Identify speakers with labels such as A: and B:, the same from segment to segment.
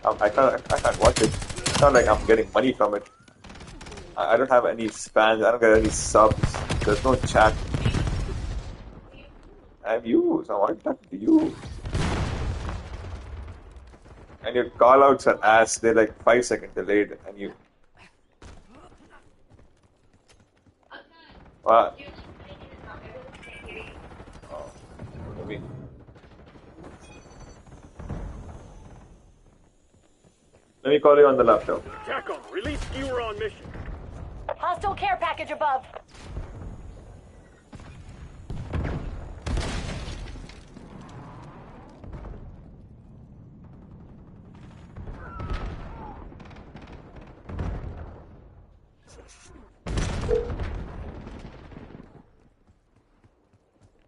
A: I can't watch it. It's not like I'm getting money from it. I don't have any spans. I don't get any subs. There's no chat. I have you, so I'm talking to you. And your callouts are ass. They're like 5 seconds delayed, and you. What? Oh, maybe. Let me call you on the laptop.
B: TACOM, release skewer on mission.
C: Hostile care package above.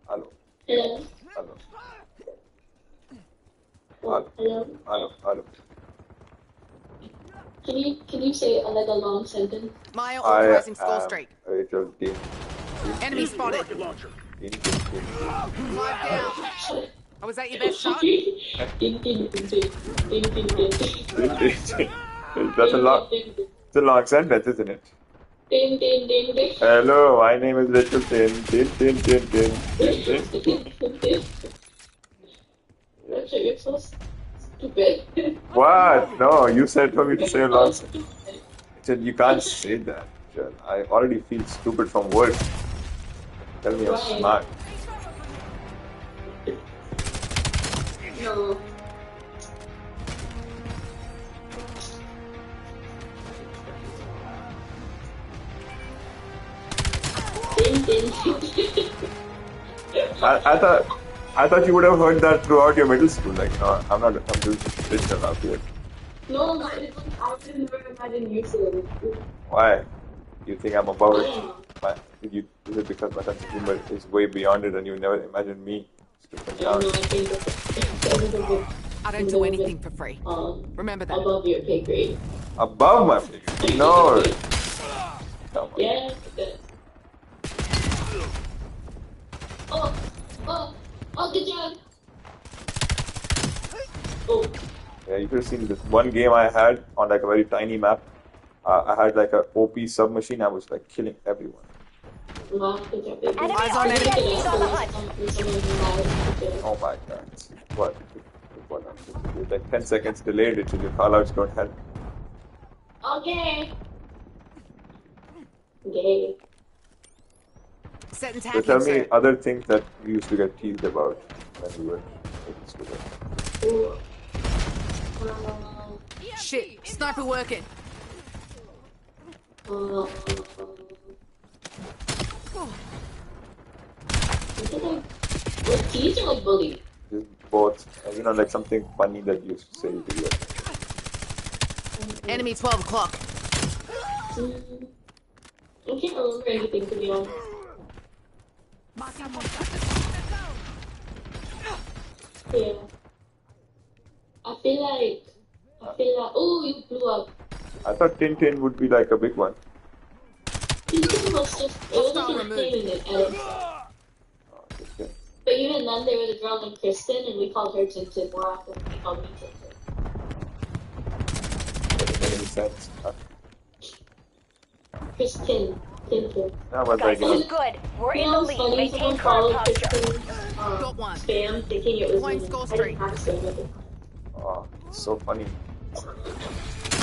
A: Hello.
D: Hello.
A: Hello.
D: Hello.
A: Hello. Hello.
D: Can you say like a long sentence?
E: Maya authorizing Skull
A: I am
E: Strike.
A: Rwttt.
E: Enemy spotted.
B: Rocket launcher.
E: 5 down. Oh, was that your best shot?
A: That's a lot. It's a long sentence, isn't it? Hello, my name is Rwttt.
D: You're so stupid.
A: What? No, you said for me to say a long sentence. I said you can't say that. I already feel stupid from work. Tell me you're smart.
D: No.
A: I thought you would have heard that throughout your middle school. Like, no, I'm just digital out here.
D: No, I didn't never imagine you saying it.
A: Why? You think I'm above it? Is it because my sense of humor is way beyond it and you never imagined me stooping down?
D: No, I think that's
E: I don't do anything for free. Remember that.
D: Above your pay grade.
A: Above my pay grade? No. Come on.
D: Yes. Oh, good job. Oh.
A: Yeah, you could have seen this one game I had on like a very tiny map. I had like a OP submachine. I was like killing everyone.
E: Eyes on enemy.
A: Oh my god. What? It's like 10 seconds delayed until your callouts don't help.
D: Okay. Gay.
E: Set and
A: So
E: tack
A: tell me
E: insert.
A: other things that we used to get teased about when we were students.
E: Shit. Sniper working.
D: We're teased or like bullied?
A: Both, like something funny that you used to say to you.
E: Enemy 12 o'clock.
D: I can't remember anything, to be honest. Yeah. I feel like, oh, you blew up.
A: I thought Tintin would be like a big one.
D: Tintin was just, it was like a thing in it, but even then, there was a girl named Kristen, and we called her Tintin more often than we called me Tintin.
A: Doesn't make any sense.
D: Tintin.
A: No, but
C: Guys,
A: like,
C: this is good. We're in the lead. Maintain current posture.
E: Got one.
D: Spam, thinking it was
E: Playing
D: me.
E: Skull
D: I
E: Strike.
D: didn't have spam with it.
A: oh, it's so funny.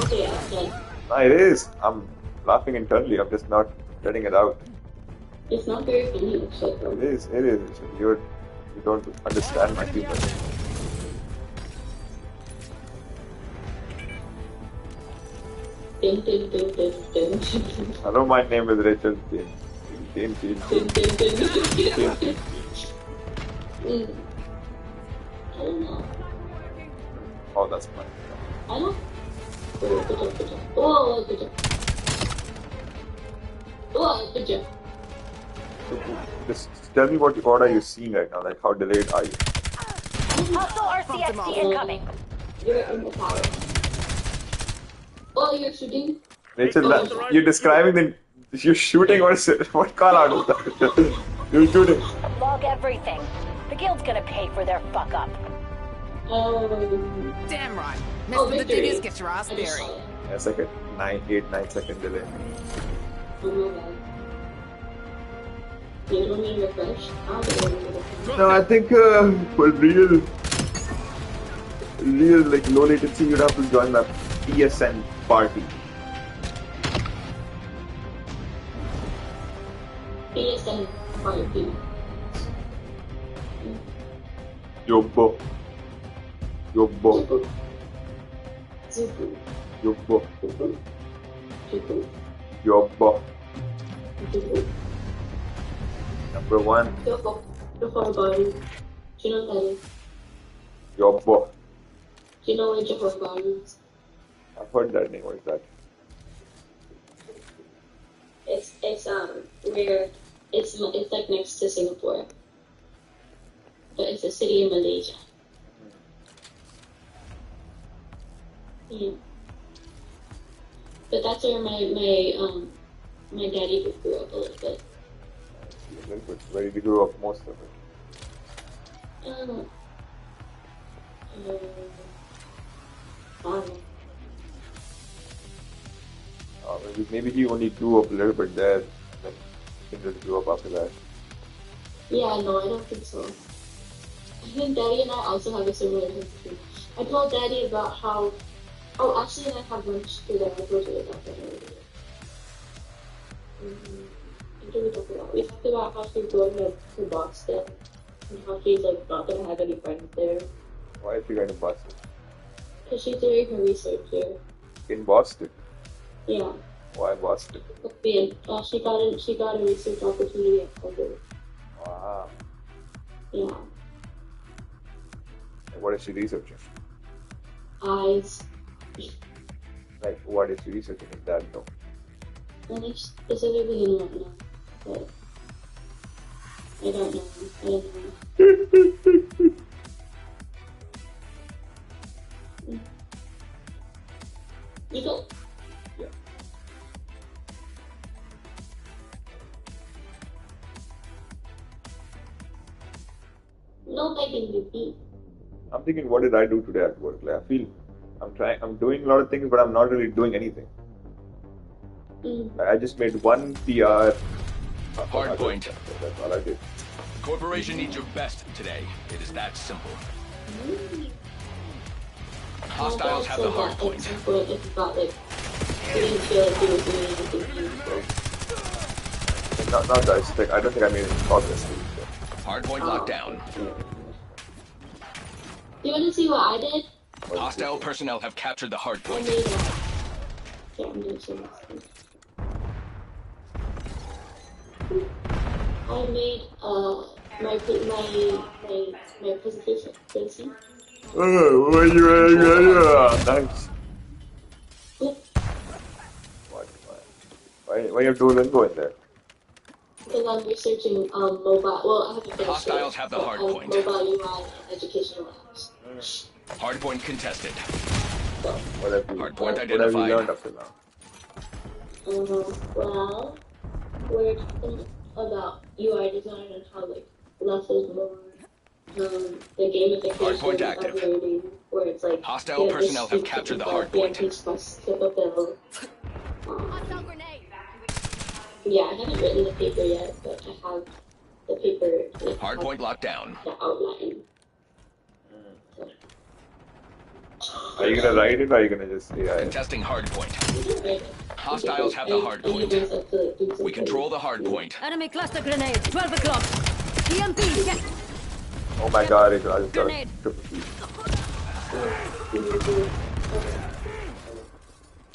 D: Okay, I'm done.
A: No, it is. I'm laughing internally. I'm just not letting it out.
D: It's not very funny, actually.
A: It is. It is. You don't understand my humor.
D: Tin.
A: Hello, my name is Rachel. Tin.
D: I don't know.
A: Oh, that's fine.
D: I don't. Good job. Oh, good job. Oh, good job.
A: Just tell me what are you seeing right now? Like, how delayed are you?
C: Hostile RCXD incoming.
D: You're in the power. Oh, you're shooting?
A: Rachel, you're describing you're shooting or what call out is that? You're shooting.
C: Log everything. The guild's gonna pay for their fuck up.
E: Damn right. Miss, the thing is, get your ass
D: I just
E: buried.
D: saw it.
A: It's like a 8-9 second delay.
D: Oh my god. You don't need to refresh? I don't think I need to refresh.
A: No, I think for real like low latency, you'd have to join my PSN party.
D: PSN party.
A: Yobbo.
D: Zubu. Zubu.
A: Yobbo.
D: Zubu. Zubu.
A: Yobbo.
D: Zubu.
A: Number 1.
D: Jehovah body. Do you know what that is?
A: Yobbo.
D: Do you know what Jehovah body is?
A: I've heard that name. What is that?
D: It's where it's like next to Singapore, but it's a city in Malaysia. Yeah. But that's where my daddy grew up a little bit.
A: Where did you grow up most of it?
D: I don't know.
A: Maybe he only grew up a little bit there, and then didn't really grow up after that.
D: Yeah, no, I don't think so. I think Daddy and I also have a similar history. I told Daddy about how. Oh, actually, I have lunch today. I told you about that earlier. What did we talk about? We talked about how she's going to Boston and how she's like not gonna have any friends there
A: Why is she going to Boston?
D: because she's doing her research there.
A: In Boston?
D: Yeah.
A: Why Boston?
D: She got a research opportunity at Harvard.
A: Wow.
D: Yeah.
A: And what is she researching?
D: Eyes.
A: Like, what is she researching in that though?
D: And I specifically don't know, but I don't know. You go.
A: Yeah.
D: No begging to beat.
A: I'm thinking, what did I do today at work? Like, I feel I'm doing a lot of things, but I'm not really doing anything. I just made one PR.
F: Hardpoint.
A: That's all I did.
F: The corporation needs your best today. It is that simple. Hostiles have the hard point.
D: If you got like, you didn't feel like you were doing anything.
A: Not that. It's like, I don't think I made any progress.
F: Hardpoint locked down.
D: You want to see what I did?
F: Hostile personnel have captured the hard
D: I
F: point.
D: made I'm doing some I made my presentation. Can you see?
A: Nice. Why you have Duolingo in there?
D: Because I'm researching mobile. Well, I haven't finished
F: Hostiles
D: it,
F: have the
D: but,
F: hard point.
D: Mobile UI and educational apps.
F: Hardpoint contested.
D: So,
A: What have you
F: Hardpoint identified.
A: learned up to now?
D: well, we're talking about UI design and how like less is more. The gamification
F: Hardpoint active.
D: of learning, where it's like
F: Hostile personnel have captured the hard point.
C: Hostile grenade.
D: Yeah, I haven't written the paper yet, but I have the paper.
F: Hardpoint locked down.
D: The outline.
A: Are you gonna write it or are you gonna just say I?
F: Contesting hardpoint.
D: So,
F: Hostiles have the hard point. We control the hard point.
C: Enemy cluster grenade. 12 o'clock. EMP. Check.
A: Oh my god, I just got a
C: Grenade.
A: triple kill.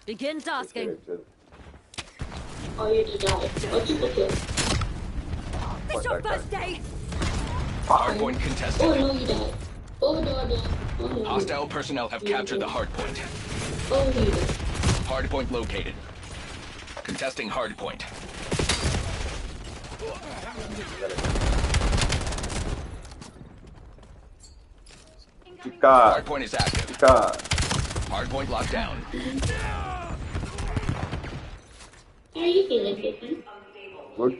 C: Begin tasking.
D: Oh, you did die. Oh, triple kill.
C: This your first day.
F: Hardpoint
D: Oh
F: contested.
D: no, you died. Oh no, I died. Oh no.
F: Hostile personnel have captured the hard point.
D: Oh, you died.
F: Hardpoint located. Contesting hardpoint.
A: Chica,
F: Hardpoint is active.
A: chica.
F: Hardpoint locked down.
D: How are you feeling, Vicky?
A: Good.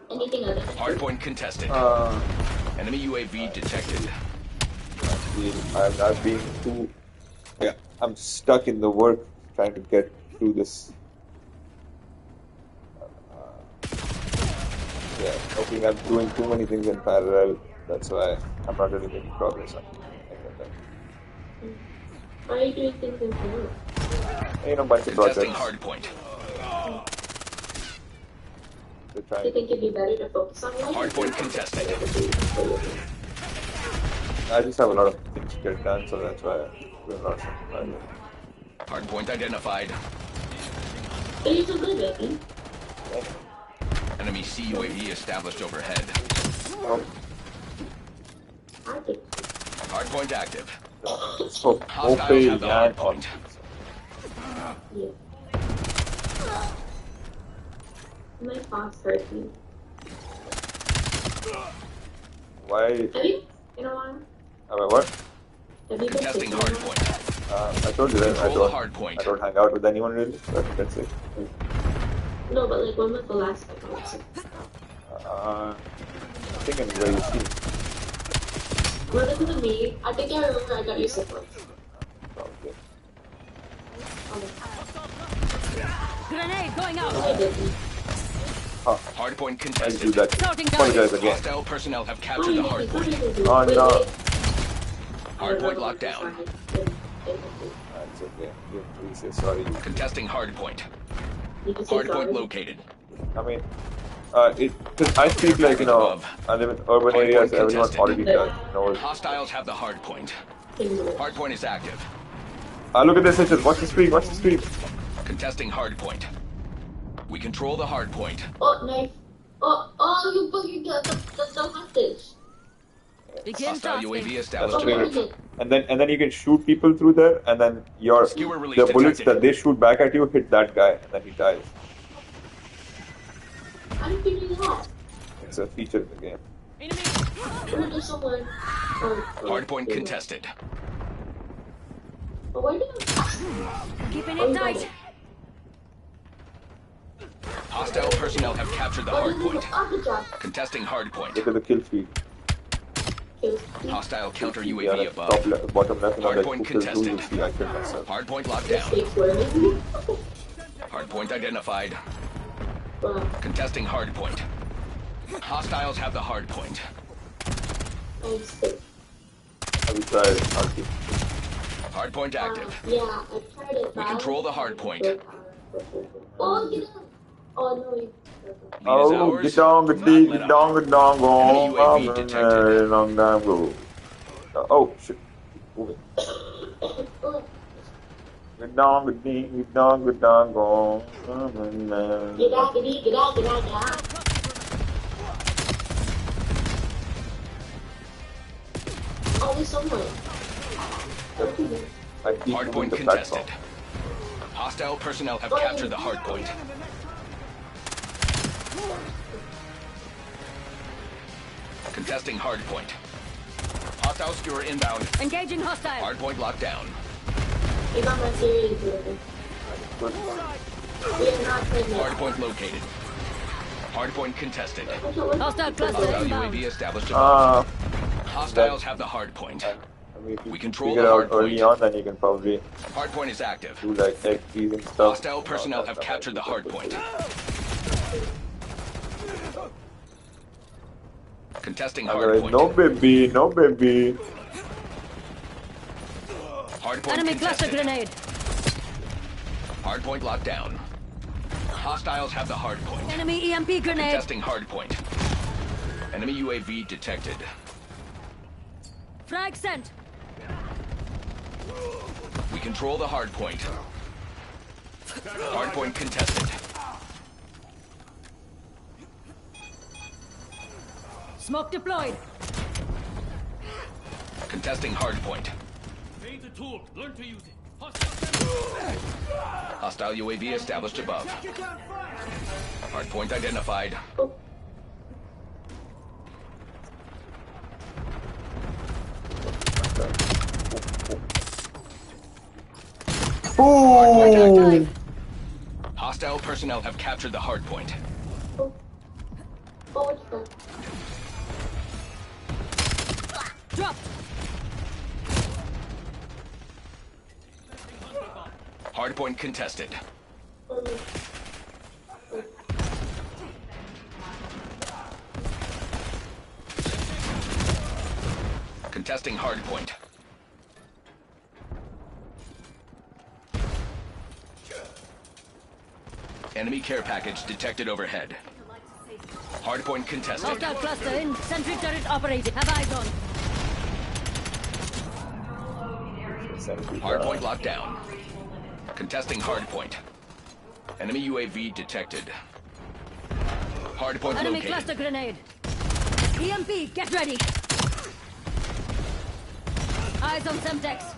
D: Anything other?
F: Hardpoint contested. Enemy UAV detected.
A: I've been too. Yeah, I'm stuck in the work trying to get through this. Yeah, I think I'm doing too many things in parallel. That's why I'm not really making progress on any of them.
D: Why are you doing things in parallel?
A: You know, bunch of
F: Contesting
A: projects.
F: hard point.
A: They're
D: Do
A: trying.
D: you think it'd be better to focus on one?
F: Hard point contested.
A: I just have a lot of things to get done, so that's why I'm doing a lot of stuff in parallel.
F: Hard point identified.
D: But you're so good at it.
F: Enemy CUAV established overhead.
A: Oh,
D: I think.
F: Hard point active.
A: so
F: Hostiles
A: okay,
F: have the
A: yeah,
F: hard point.
D: Yeah. My boss hurt me.
A: Why?
D: Have you? You know what?
A: What?
D: Have you been
F: Contesting
D: thinking
F: hard
D: about
F: point.
A: I told you that
F: Control the hard point.
A: I don't hang out with anyone really. That's it.
D: No, but like when was the last time I was
A: I think I'm very soon.
D: Was it to me? I think I remember I got you support.
A: Probably.
C: Grenade going out.
D: I didn't.
F: Hard point
A: I'll do
F: contested.
A: that.
C: Starting
A: Apologize
C: target.
A: again.
F: Hostile personnel have captured the hard point.
A: Oh no.
F: Hard point locked down.
A: That's okay. You say sorry.
F: Contesting hard point.
D: You can say
F: Hard point
D: sorry.
F: located.
A: I mean, cause I speak like, you know, I live in urban areas, everyone already knows.
F: Hostiles have the hard point. Hard point is active.
A: Look at this, Richard. Watch the screen, watch the screen.
F: Contesting hard point. We control the hard point.
D: Oh, knife. Oh, you fucking got the hostage.
C: Begin
F: Hostile
C: tasking.
F: UAV
A: That's
F: established.
A: favorite. And then you can shoot people through there, and then
F: Skewer release
A: the bullets
F: detected.
A: that they shoot back at you hit that guy, and then he dies.
D: How did you do that?
A: It's a feature of the game.
C: Enemy.
D: Or there's someone.
F: Hard point contested.
D: But why do
C: Keeping
D: Oh,
C: it
D: you got
C: tight.
D: it.
F: Hostile personnel have captured the hard point.
D: Oh, good job.
F: Contesting hard point.
A: Look at the kill feed.
F: Hostile counter
A: Yeah,
F: UAV
A: like
F: above.
A: top left, bottom left, you know,
F: Hard
A: like
F: point
A: who kills who, you
F: contested.
A: see I killed myself.
F: Hard point locked down.
D: Mistakes were.
F: Hard point identified.
D: Wow.
F: Contesting hard point. Hostiles have the hard point.
D: I'm sick.
A: I will try it. I'll keep.
F: Hard point active.
D: Yeah, I tried it.
F: We control the hard point.
D: Oh, get out. Oh, no, you.
F: Lead is
A: Oh,
F: ours.
A: get down,
F: Do
A: get
F: not
A: deep,
F: let
A: get
F: up.
A: down, get down, go
F: Enemy
A: on.
F: UAV detected.
A: Long time ago. Oh, shit. Moving.
D: Oh,
A: Get down, get deep, get down, go on.
D: get out, get out, get out, get out, get out. Oh, there's someone.
A: I keep
F: Hard
A: moving
F: point
A: the platform.
F: contested. Hostile personnel have captured the hard point. Contesting hard point. Hostile skewer inbound.
C: Engaging hostile.
F: Hard point locked down.
D: You got my series here.
A: Good.
D: We are not playing
F: Hard
D: that.
F: point located. Hard point contested.
C: Hostile cluster
F: Hostile
C: inbound.
F: UAV established above.
A: Uh,
F: Hostiles have the hard point.
A: I mean, if you
F: We control
A: figure
F: the
A: out
F: hard
A: early
F: point.
A: on, then you can probably
F: Hard point is active.
A: do like egg teasing stuff.
F: Hostile personnel have captured the hard point. Contesting hard
A: Otherwise,
F: point.
A: no baby, no baby.
F: Hard point
C: Enemy cluster
F: contested.
C: grenade.
F: Hard point locked down. Hostiles have the hard point.
C: Enemy EMP grenade.
F: Contesting hard point. Enemy UAV detected.
C: Frag sent.
F: We control the hard point. Hard point contested.
C: Smoke deployed.
F: Contesting hard point.
B: Change the tool. Learn to use it.
F: Hostile UAV established above. Hard point identified. Hard point active. Hostile personnel have captured the hard point.
D: Oh, what's that?
C: Drop.
F: Hardpoint contested. Contesting hardpoint. Enemy care package detected overhead. Hardpoint contested.
C: Hostile cluster in. Sentry turret operating. Have eyes on.
F: Hardpoint locked down. Contesting hardpoint. Enemy UAV detected. Hardpoint
C: Enemy
F: located.
C: cluster grenade. EMP, get ready. Eyes on Semtex.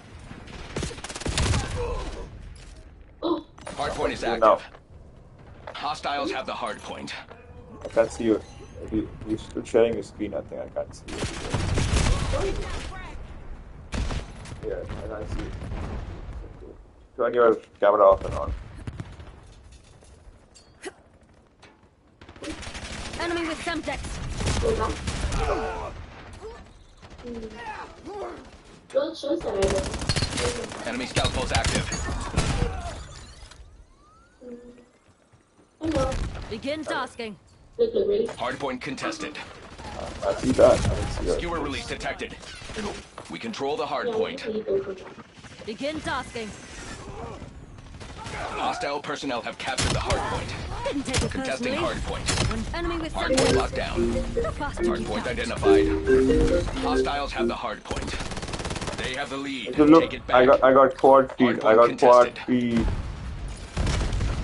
F: Hardpoint is active.
A: No.
F: Hostiles have the hardpoint.
A: I can't see you. You're still sharing your screen, I think. I can't see you. Yeah, I can't see you. Turn your camera off and on.
C: Enemy with Semtex.
D: Well, it shows that I
F: Enemy scout pulse active.
D: Hello.
C: Begin tasking.
F: Hardpoint contested.
A: I see that. I didn't see that.
F: Skewer release detected. We control the hardpoint.
C: Begin tasking.
F: Hostile personnel have captured the hardpoint.
C: Didn't take it
F: Contesting
C: personally.
F: hardpoint.
C: Enemy with
F: Hardpoint
C: Semtex.
F: locked down.
C: How fast you
F: Hardpoint
C: count?
F: identified. Hostiles have the hardpoint. They have the lead.
A: So look,
F: Take it back.
A: I got quad feed. I got
F: Hardpoint
A: quad
F: contested.
A: feed.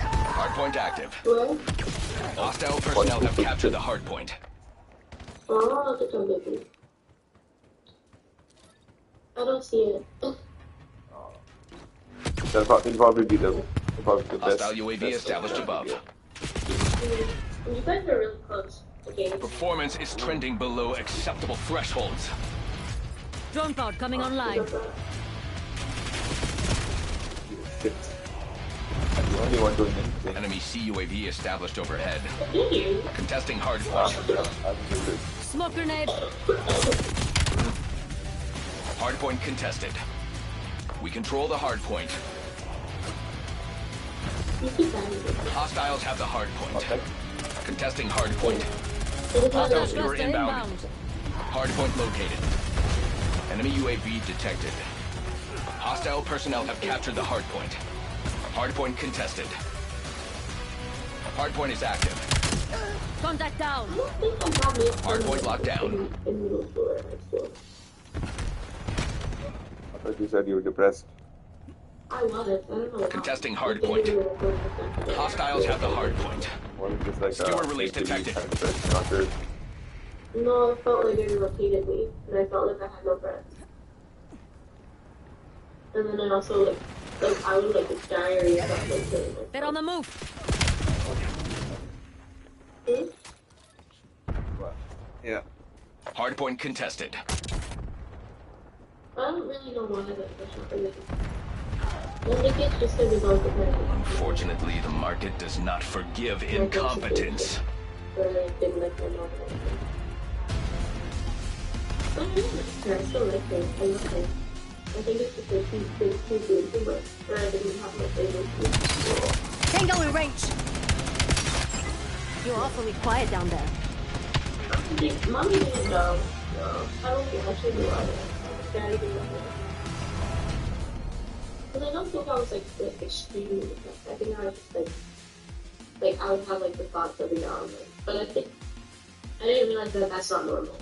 F: Hardpoint active.
D: Where?
F: Hostile personnel have captured the hardpoint.
D: Oh, the computer. I don't see it.
A: It'll probably be the best.
F: Hostile UAV
A: best
F: established above.
D: You guys are really close. Okay.
F: Performance is trending below acceptable thresholds.
C: Drone pod coming online.
A: Shit. I'm the only one doing anything.
F: Enemy CUAV established overhead. Contesting
A: Ah,
F: hardpoint.
A: yeah, I'm good.
C: Smoke grenade.
F: Hardpoint contested. We control the hardpoint. Hostiles have the hardpoint.
A: Okay.
F: Contesting hardpoint.
C: Hostile
F: Hostiles
C: cluster
F: are inbound.
C: inbound.
F: Hardpoint located. Enemy UAV detected. Hostile personnel have captured the hardpoint. Hardpoint contested. Hardpoint is active.
C: Contact down.
F: Hardpoint locked down.
A: I thought you said you were depressed.
D: I love it. I don't know why.
F: Contesting hardpoint. Hostiles have the hardpoint.
A: What is this like?
F: Skewer release detected.
A: Not good.
D: No, I felt like it repeatedly, and I felt like I had no breath. And then I also like I was like a diarrhea. I got like killing myself.
C: They're on the move.
A: Yeah.
F: Hardpoint contested.
D: I don't really know why that was happening. I think it's just because it's all dependent.
F: Unfortunately, the market does not forgive incompetence.
D: But I didn't like my mom. I still like him. I love him. I think it's because he's doing too much. Or I didn't have my favorite food.
C: Tango in range. You're awfully quiet down there.
D: Mommy didn't know. No, I don't think I should do it. Daddy didn't know. Because I don't think I was like extremely depressed. I think I was just like I would have like the thoughts every now and then. But I think I didn't realize that that's not normal.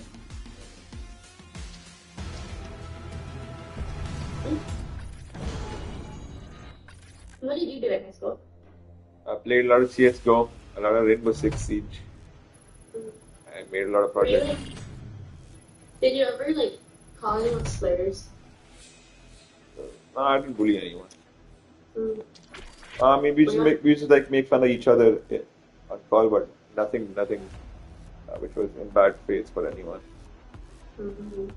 D: What did you do at high school?
A: I played a lot of CSGO, a lot of Rainbow Six Siege. I made a lot of projects.
D: Really? Did you ever like call anyone slurs?
A: No, I didn't bully anyone.
D: Mm.
A: I mean, we used to like make fun of each other on call, but nothing which was in bad faith for anyone.
D: Mm-hmm.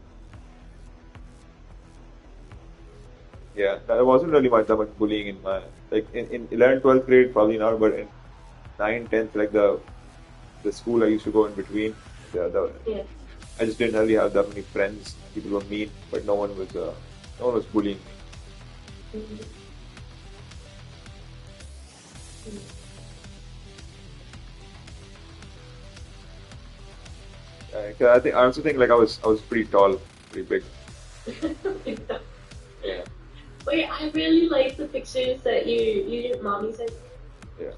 A: Yeah, there wasn't really that much bullying in my in 11th, 12th grade probably not, but in 9th, 10th, like the school I used to go in between,
D: Yeah.
A: I just didn't really have that many friends. People were mean, but no one was bullying me.
D: Mm-hmm.
A: I also think like I was pretty tall, pretty big. Yeah.
D: Wait, I really like the pictures that your mommy sent.
A: Yeah.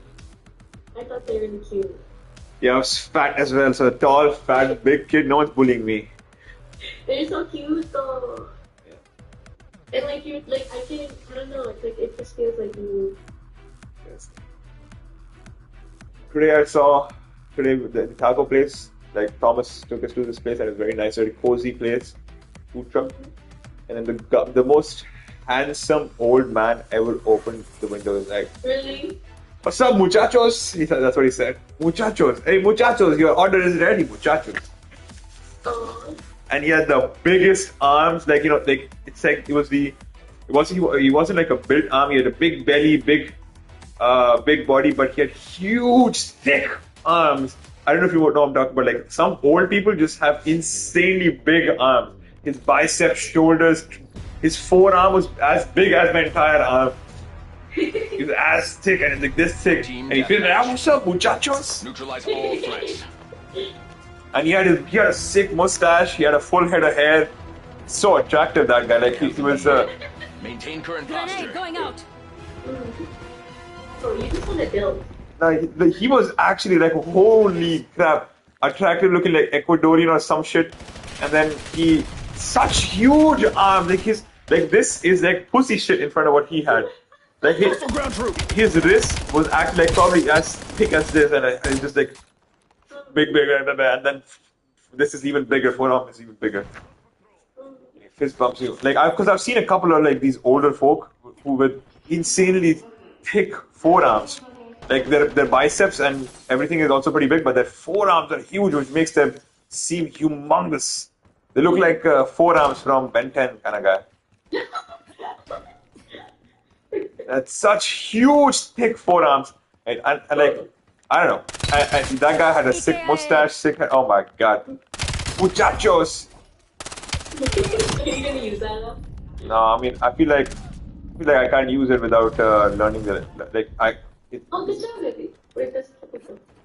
D: I thought they were really cute.
A: Yeah, I was fat as well, so tall, fat, big kid. No one's bullying me.
D: They're so cute though.
A: Yeah.
D: And like you, like I don't know. It's like it just feels like you.
A: Yes. Today I saw the taco place. Like Thomas took us to this place, and it was very nice, very cozy place, food truck. And then the most handsome old man ever opened the window. He's like,
D: Really?
A: "What's up, muchachos?" That's what he said. Muchachos, hey muchachos, your order is ready, muchachos.
D: Oh.
A: And he had the biggest arms, like like it's like he wasn't like a built arm. He had a big belly, big body, but he had huge, thick arms. I don't know if you know what I'm talking about. Like some old people just have insanely big arms. His biceps, shoulders, his forearm was as big as my entire arm. He was as thick and like this thick.
F: Team
A: And he feels like,
F: deathmatch.
A: "What's up, muchachos?"
F: Neutralize all threats.
A: And he had a sick mustache. He had a full head of hair. So attractive, that guy. Like he was.
F: Maintain current
C: Grenade
F: posture.
C: going out.
D: Oh, you just want to build.
A: He was actually like, holy crap, attractive looking, like Ecuadorian or some shit. And then he such huge arms. Like this is like pussy shit in front of what he had. Like his wrist was actually like probably as thick as this, and it's just like big, and then this is even bigger. Forearm is even bigger. Fist bumps you. Like because I've seen a couple of like these older folk who with insanely thick forearms. Like their biceps and everything is also pretty big, but their forearms are huge, which makes them seem humongous. They look like forearms from Ben 10 kind of guy. That's such huge, thick forearms, and like I don't know. That guy had a sick mustache, sick head. Oh my god, muchachos.
D: Are you gonna use that now?
A: No, I mean I feel like I can't use it without learning the like I.
D: Oh, good job, baby. Wait, that's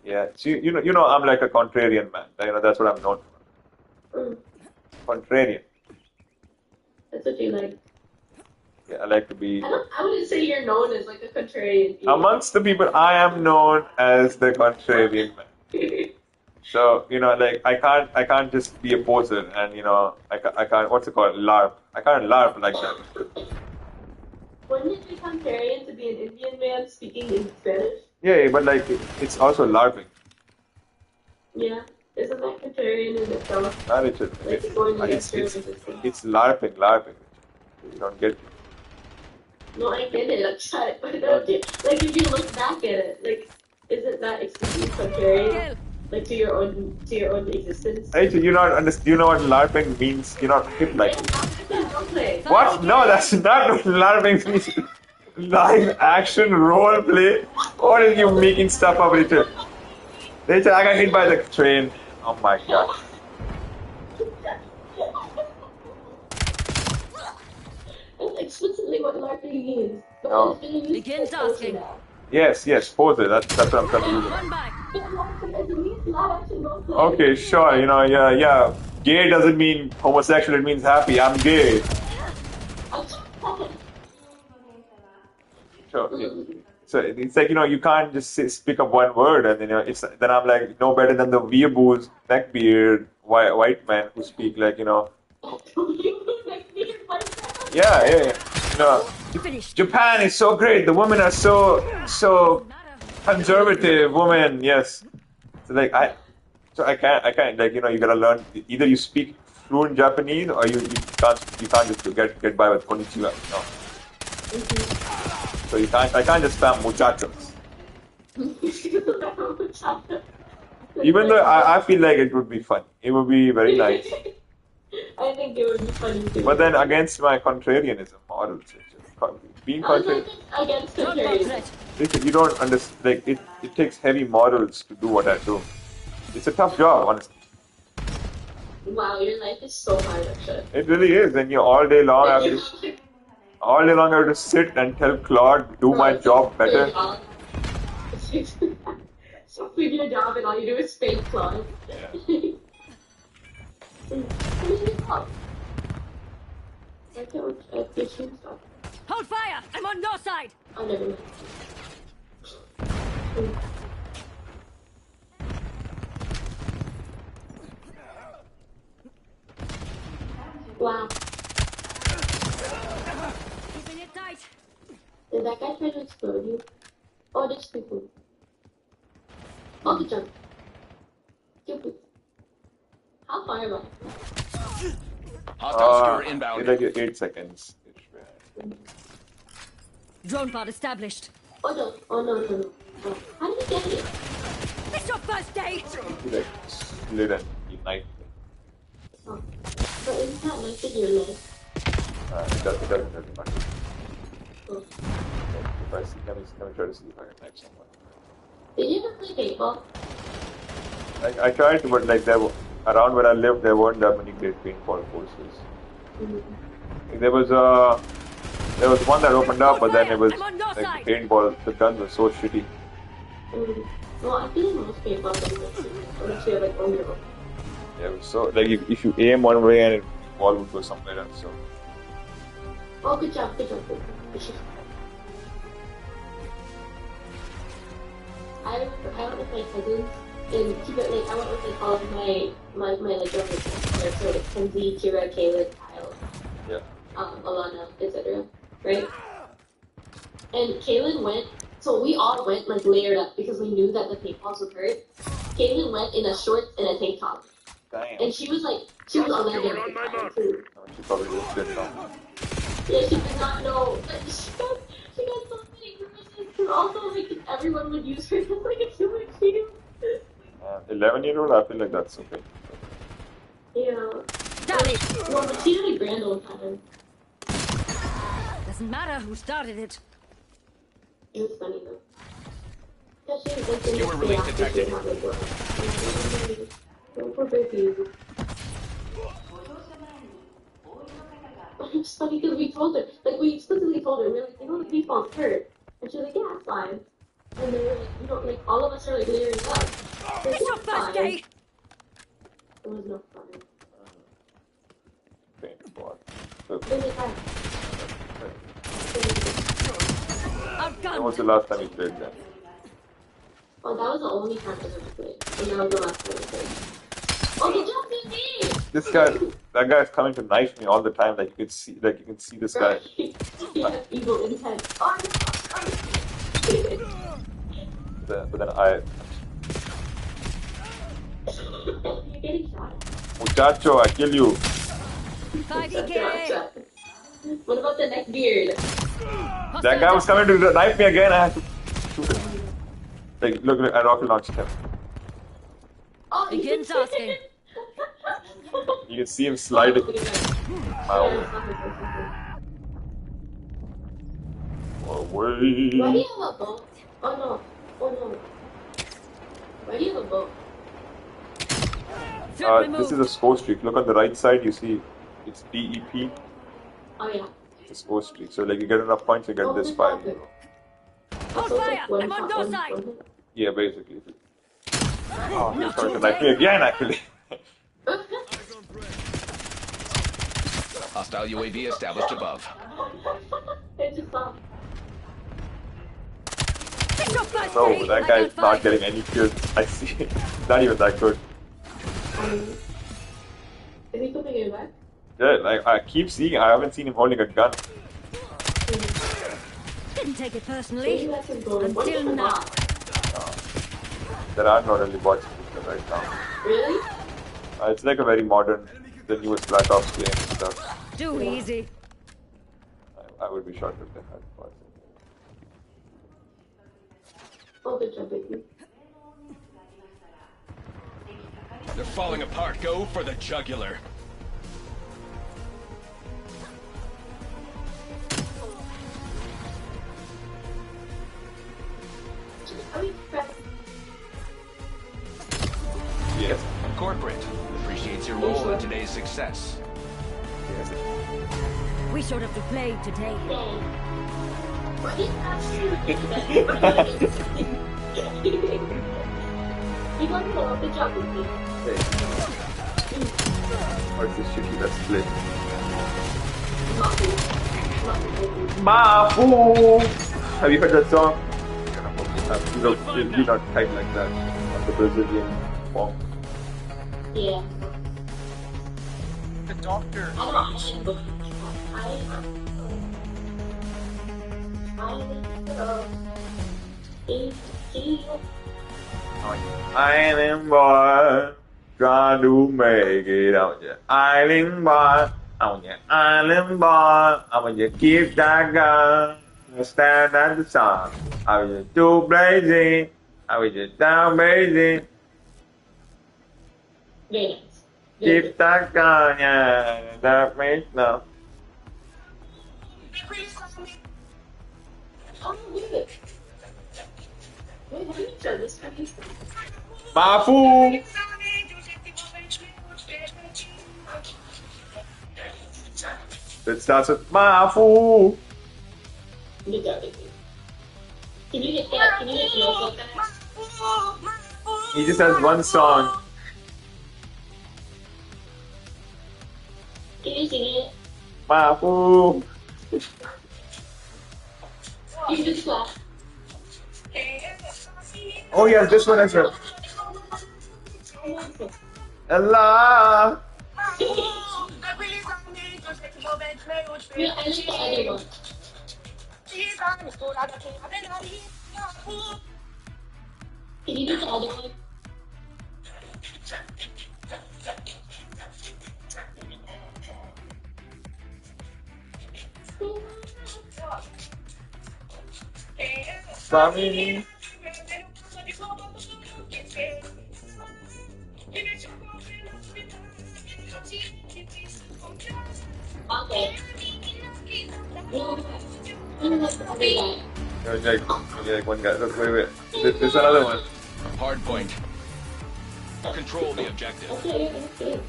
A: Yeah, so you know I'm like a contrarian man. That's what I'm known for. Contrarian.
D: That's what you like.
A: Yeah, I like to be.
D: I wouldn't say you're known as like a contrarian.
A: Amongst the people, I am known as the contrarian man. So like I can't just be a poser, and I can't what's it called, LARP. I can't LARP like that.
D: Wouldn't it be contrarian to be an Indian man speaking in Spanish?
A: Yeah, but like it's also LARPing.
D: Yeah, isn't that contrarian in itself?
A: Not Richard.
D: Like going
A: It's
D: against your resistance.
A: it's LARPing. You don't get it.
D: No, I get it. I'm trying. But like if you look back at it, like isn't that explicitly contrarian? Like to your own existence?
A: Hey, so you know what LARPing means? You're not hip like. What? No, that's not what LARPing means. Live action role play? What are you making stuff up, Richard? Richard, I got hit by the train. Oh my god.
D: That's explicitly what LARPing means. But
A: No.
D: it's being used
C: Begin
D: as culture
C: tasking.
D: now.
A: Yes, pose it. That's what I'm trying to use.
C: Run back.
D: It means live action role play.
A: Okay, sure. Yeah. Gay doesn't mean homosexual. It means happy. I'm gay. Sure. So it's like you can't just pick up one word and then I'm like no better than the weeaboos, neckbeard, white men who speak like yeah.
C: Finished.
A: Japan is so great. The women are so conservative. Women, yes. So like I can't like you gotta learn. Either you speak fluent Japanese or you can't just get by with konnichiwa. So I can't just spam muchachos. Even though I feel like it would be fun. It would be very nice.
D: I think it would be funny too.
A: But then against my contrarianism, morals, being contrarian.
D: Against
C: Drop
D: contrarian.
C: threat.
A: You don't understand. Like it takes heavy morals to do what I do. It's a tough job, honestly.
D: Wow, your life is so hard, Akshay.
A: It really is. And all day long I have to sit and tell Claude do my job better.
D: So quit your job and all you do is fake Claude.
A: Yeah.
D: I can't shoot stuff.
C: Hold fire! I'm on your side!
D: Oh, never mind. Wow.
C: Keeping it tight.
D: Did that guy try to explode you? Oh, there's people. Oh, good job. Stupid. How far am I?
F: Hostile skewer inbound.
A: Like 8 seconds.
C: Drone pod established.
D: Oh no, oh no. Oh. How did you get it?
C: It's your first day!
A: He like slid and he knifed me.
D: Oh. But isn't that nice in your leg?
A: It doesn't really matter.
D: Oh.
A: If I see, let me try to see if I can knife someone.
D: Did you ever play paintball?
A: Like I tried to, but like around where I lived, there weren't that many great paintball courses.
D: Mm-hmm.
A: There was one that opened up, but then it was like paintball. The guns were so shitty.
D: Well, I feel like most paintball games unless you have like older.
A: Yeah, it was so like if you aim one way and the ball would go somewhere else. So.
D: Oh, good job. I remember I went with my cousins and like I went with like all of my like younger cousins, so like Kenzie, Kira, Kayla, Kyle,
A: Yeah.
D: Alana, etc. Right? And Kaylin went, so we all went like layered up because we knew that the paintballs would hurt. Kaylin went in a shorts and a tank top.
A: Damn.
D: And she was 11 at the time too.
A: She probably just didn't know.
D: Yeah, she did not know. She got so many bruises. And also, like, everyone would use her as like a killing shield.
A: 11-year-old, I feel like that's okay.
D: Yeah.
C: Got it!
D: Well, but she really Brando kind of.
C: Doesn't matter who started it.
D: It was funny though. Yeah, she was like,
F: Skewer release detected.
D: Poor baby. It's funny because we told her, like, we explicitly told her, we were like, you know, the paintball's hurt. And she was like, yeah, it's fine. And they were like, you know, like, all of us are like layering up.
C: It's your first day!
D: It was no fun.
A: Paintball.
D: Really fun.
A: When was the last time you played that?
D: Oh, that was the only time I ever played. And that was the last time I played. Oh, he jumped in me!
A: That guy's coming to knife me all the time. Like you can see this guy.
D: He has evil intent. Oh, no.
A: But then I.
D: You're getting shot.
A: Muchacho, I kill you.
C: 5k!
D: What about the neck beard?
A: That guy was coming to knife me again. I had to shoot him. Like, look, I rocket launched him.
D: Oh,
C: Begin tasking.
A: You can see him sliding. Wow. Away.
D: Why do you have a boat? Oh no. Why do you have a boat?
A: This is a score streak. Look on the right side, you see it's DEP.
D: Oh yeah.
A: It's a score streak. So like you get enough points, you get this 5.
C: Hold fire! I'm on your side!
A: Yeah, basically. Oh, he's trying to knife me again, actually.
F: Hostile UAV established above.
D: It's just fun.
C: It's your first
A: No,
C: day!
A: that guy's not getting any kills. I see. Not even that good.
D: Is he coming in back?
A: Yeah, like I keep seeing. I haven't seen him holding a gun.
C: Didn't take it personally.
D: Maybe that's his goal. What's
C: Until
D: the
C: now.
D: bot?
A: There are not really bots in this right now.
D: Really?
A: It's like a very modern, the newest Black Ops game and stuff.
C: Too easy.
A: I would be shocked if they had bots.
D: Oh, good job, baby.
F: They're falling apart. Go for the jugular.
D: Are we pressed?
A: Yes.
F: Corporate appreciates your role in today's success.
A: Yes.
C: We showed up to play today.
D: Why do you have to? You got a good job with me.
A: Hey. What's this shitty that's split? Mafu! Have you heard that song? You not type like that on the Brazilian form.
D: Yeah.
E: The doctor.
D: I
A: Island boy, try to make it out there. Island boy, on your island boy, I want you keep that gun, stand at the sun. I was just too blazing, I was just down blazing.
D: Very nice.
A: Keep that gun, yeah, that makes no.
D: Oh, wait. Wait, how do you try this? How do you
A: Mafu! It starts with Mafu!
D: You got it. Can you hit that? Can you hit no so fast?
A: He just has one song.
D: Can you sing it?
A: Mafu!
D: You just clap.
A: Oh yes, this one as well. Allah!
D: Yeah, I like the other one. Can you do the other one?
A: Family.
D: Okay. No.
A: Like one guy. Wait. There's another one.
F: Hard point. Control the objective.
D: Okay.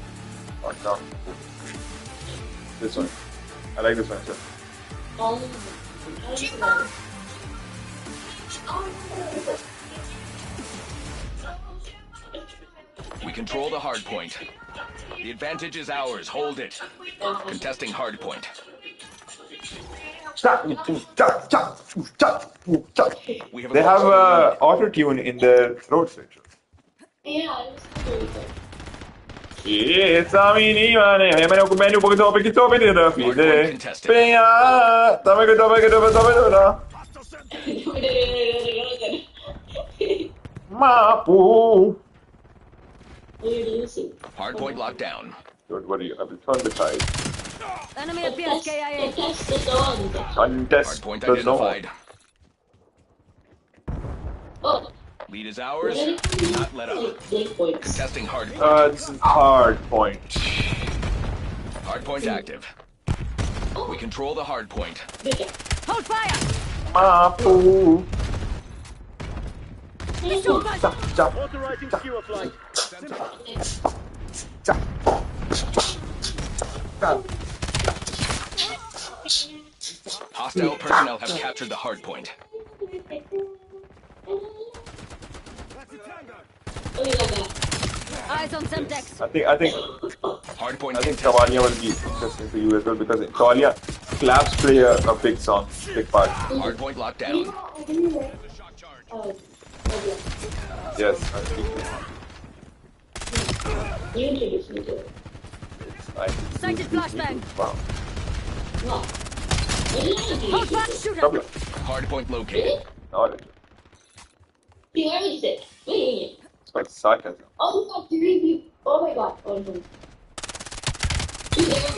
A: Oh no. This one. I like this one too.
F: We control the hard point. The advantage is ours. Hold it. Contesting hard point.
A: They have auto tune in the throat section.
D: Yeah, it was really good.
A: It's a mini one. I'm going to go to the Mapu.
F: Hard point locked down.
A: Don't worry, I will turn the tide.
C: Enemy appears, KIA.
A: Contest
F: Hard point
A: the zone.
F: identified.
D: Oh,
F: Lead is ours. Do not let up. Contesting hard point.
A: This is hard point.
F: Hard point active. We control the hard point.
C: Hold fire!
A: Mapu.
B: Authorizing fuel flight.
F: Hostile personnel have captured the hard point.
C: Eyes on some decks.
A: I think
F: Hard point.
A: Tawalia will be interesting for you as well because in Tawalia, claps play a big song, big part.
F: Hard point locked down.
A: Yes.
D: You introduced me to it.
C: Sighted flashbang.
A: Wow.
D: What? What did I do?
C: Hold back, shoot
A: Stop
C: him.
A: it.
F: Hard point located.
A: Not
D: You already said. Wait.
A: It's like sarcasm.
D: Oh, we got 3 people. Oh my god. Oh no. Dude,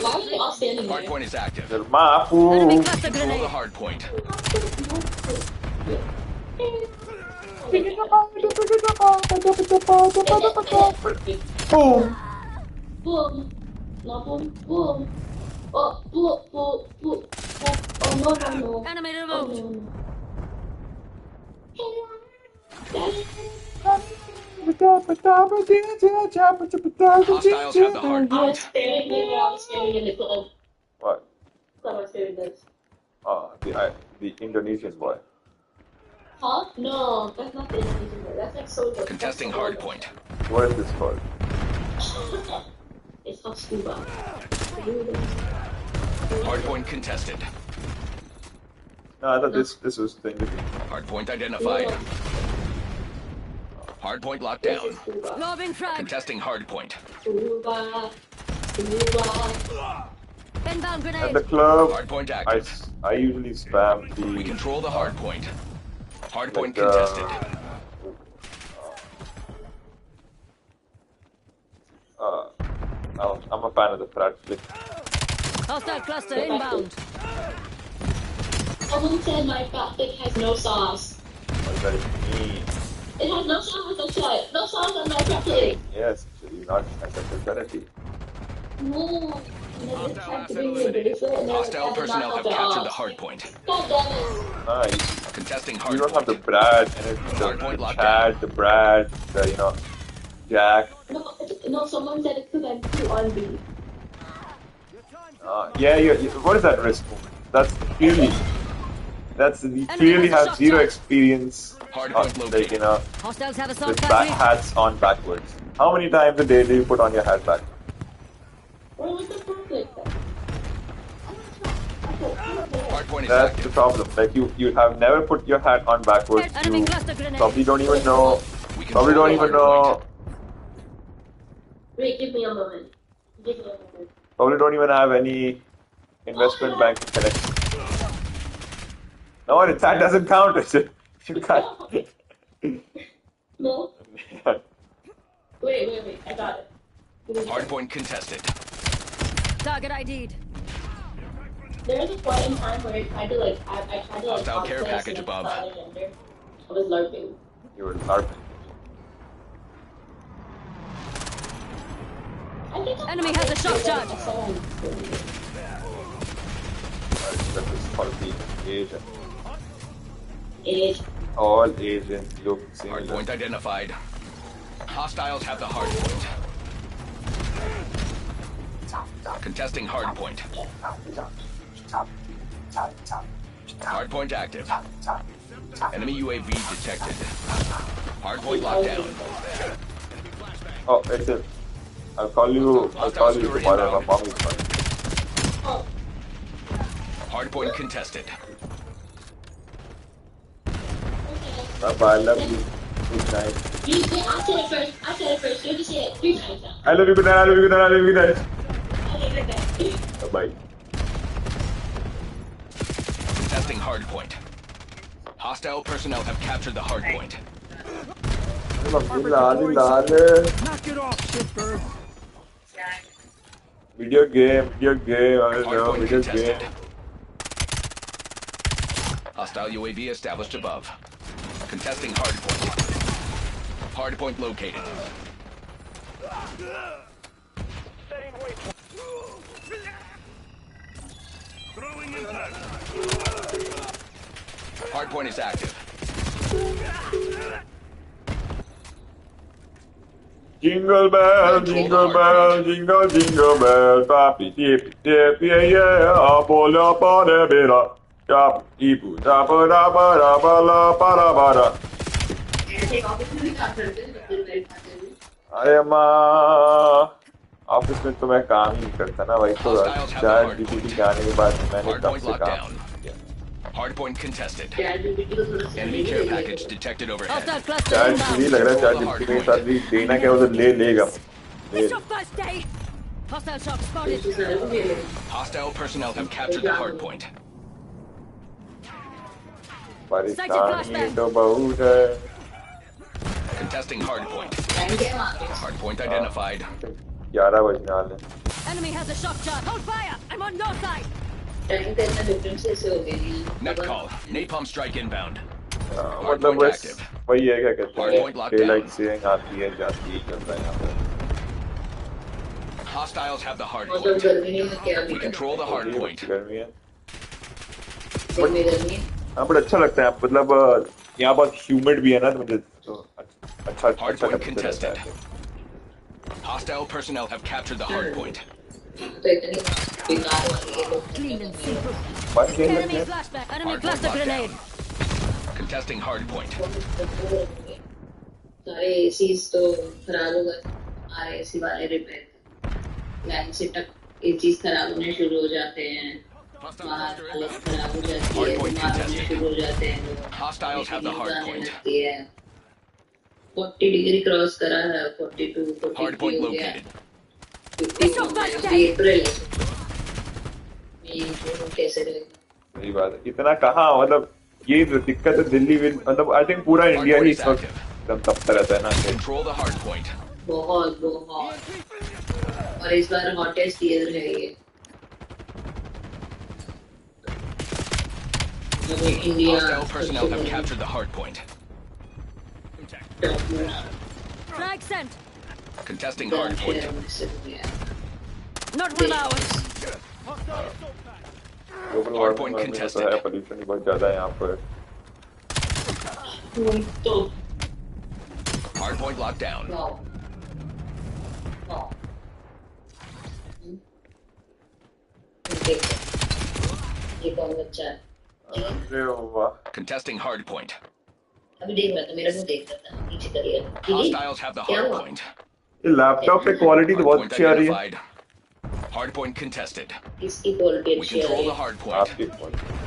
D: why are they all standing
F: Hard
D: there?
F: point is active.
C: Enemy
A: Mapu.
C: cluster
F: Control the
C: grenade.
F: hard point.
A: Boom.
D: Boom. No, boom. Boom. Oh, boom. Boom. Boom. Oh no, no, no.
C: Enemy
D: Oh
C: removed.
D: no, no.
F: Hostiles have the hard
D: I
F: point.
D: was staring in the club.
A: What?
D: I was staring this.
A: The Indonesian boy.
D: Huh? No, that's not the enemy. That's like soldier.
F: Contesting hard point.
A: What is this called?
D: It's called scuba.
F: Hard point contested.
A: No, I thought this was the thing.
F: Hard point identified. Hard point locked down.
C: Lobbing frag.
F: Contesting hard point.
D: Scuba. Scuba.
C: Inbound
A: At
C: grenade.
A: the club,
F: Hard point active.
A: I usually spam
F: We
A: the
F: control the hard point. Hard point
A: Like,
F: contested.
A: I'm a fan of the frat flick.
C: Hostile cluster inbound.
D: Someone said my fat stick has no sauce.
A: What does that mean?
D: It has no sauce, that's right. No sauce on my fat stick.
A: Yes, actually, not as a fraternity.
D: No. And then they tried to bring me a bracelet and then
F: Hostile
D: I did not
F: personnel have
D: their
F: captured the
D: arms.
F: hard point.
D: God damn it.
A: Nice.
F: Contesting
A: You
F: hard
A: don't have the
F: point.
A: Brad and it's
F: Hard point
A: the
F: locked
A: Chad, the Brad, the Jack.
D: No, someone said it because I'm too on B.
A: Yeah, what is that risk movement? That's clearly. You clearly have zero experience.
F: Hard
A: on,
F: point
A: like,
F: located.
C: Hostiles have assault
A: with
C: battery.
A: hats on backwards. How many times a day do you put on your hat back?
D: Where was the perfect then?
F: Hard point is
A: That's the
F: active.
A: problem. Like you have never put your hat on backwards.
C: Enemy
A: You
C: cluster grenade.
A: probably don't even know.
F: We
A: Probably
F: control
A: don't
F: the
A: even
F: hard point.
A: know.
D: Wait, give me a moment. Give me a moment.
A: Probably don't even have any investment banking connection. No, that doesn't count. You can't.
D: No? Wait. I got it.
F: Hard point contested.
C: Target ID'd.
D: There was a point in time where I tried to I tried to
F: Hostile care
D: outplay a
F: package
D: single
F: above.
D: solid gender. I was LARPing.
A: You were LARPing.
D: I think
C: Enemy has a shock charge.
A: That is called being Asian.
D: Age.
A: All Asians look
F: Hard
A: similar.
F: point identified. Hostiles have the hard point. Contesting hard point. Hard point active. Enemy UAV detected. Hard point locked down.
A: Oh, it's it. I'll call you tomorrow. My mom is calling.
D: Oh,
F: Hard point contested.
A: Bye bye, I love you. Good night.
D: I said it first. You just say it 3 times now.
A: I love you, good night, I love you, good night, I love you, good night.
D: Okay, good
A: Bye bye.
F: Contesting hard point. Hostile personnel have captured the hard point.
B: Knock it off, shitbird.
A: Video game, I don't
F: Hard
A: know,
F: point
A: video
F: contested.
A: game.
F: Hostile UAV established above. Contesting hard point. Hard point located.
B: Throwing impact.
F: Hard point is active.
A: Jingle bell, jingle bell, jingle, jingle bell, papi, tip, tip, yeah, yeah, apple, apple, bera, chop, ipu, chapa, raba, raba, la, para, para. अरे माँ office में तो मैं काम ही करता ना भाई तो चार जीपीटी के आने के बाद मैंने
F: Hard
A: कब
F: point
A: से
F: locked
A: काम
F: down. Hard point contested. Enemy care package detected overhead.
C: Hostile cluster
A: चार
C: inbound.
A: जीपीटी लग रहा है चार जीपीटी के साथ भी देना क्या उधर ले लेगा
C: It's your first day. Hostile shock spotted.
F: Hostile personnel have captured the hard point.
A: परेशानी तो बहुत है
F: Contesting hard point. Hard point identified.
A: 11 बजने वाले
C: Enemy has a shock charge. Hold fire. I'm on your side.
F: Net call. Napalm strike inbound.
A: मतलब
F: point
A: बस
F: active.
A: वही है क्या कहते
F: Hard point
A: हैं
F: locked
A: डेलाइट
F: down.
A: सीइंग आती है जाती है चलता है यहाँ पे
F: Hostiles have the hard point. We control the hard point.
A: गर्मी है हाँ बट अच्छा लगता है मतलब यहाँ बहुत ह्यूमिड भी है ना तो मुझे तो अच्छा
F: Hard
A: अच्छा
F: point
A: लगता
F: contested.
A: है
F: Hostile personnel have captured the hard point.
C: Clean and simple.
A: बस खेल
C: Enemy
A: लेते हैं
C: flashback. Enemy
F: Hard point
C: cluster
F: locked
C: grenade.
F: down. Contesting hard point.
D: सारे एसीज तो खराब हो गए, हमारे एसी वाले रिपेयर लाइन से टक एसीज खराब होने शुरू हो जाते हैं, बाहर हालत खराब हो जाती है, बीमार होने शुरू हो जाते हैं लोग,
F: Hostiles have the hard
D: जाने
F: point.
D: लगती है। 40 डिग्री क्रॉस करा है, 42
F: Hard
D: 43
F: point
D: हो गया,
F: located.
D: 50 हो गया, अभी अप्रैल है, मई जून कैसे रहेगा?
A: सही बात है, इतना कहाँ मतलब ये जो दिक्कत है दिल्ली में, मतलब आई थिंक पूरा
F: Hard
A: India
F: point
A: he
F: is
A: इस वक्त
F: active.
A: एकदम तपता रहता है ना कि
F: Control the hard point.
D: बहुत और इस बार हॉटेस्ट ईयर है ये, India
F: Hostile personnel have captured the hard point.
C: Flag sent.
F: Contesting hard point.
C: Not one hour.
A: Global
F: Hard point
A: warming में तो
F: contested.
A: है, पोल्यूशन भी बहुत ज्यादा है यहाँ पर।
D: तो
F: Hard point locked down.
D: ये कौन बच्चा है?
A: अरे वाह,
F: Contesting hard point.
D: अभी देख रहा था, मेरा मुंह देख रहा था, नीचे करिए।
F: Hostiles have the hard point.
A: ये लैपटॉप पे क्वालिटी तो
F: Hard
A: बहुत
F: point
A: अच्छी आ रही है।
F: identified. Hard point contested.
D: इसकी क्वालिटी
F: We
D: अच्छी है।
F: control the hard point.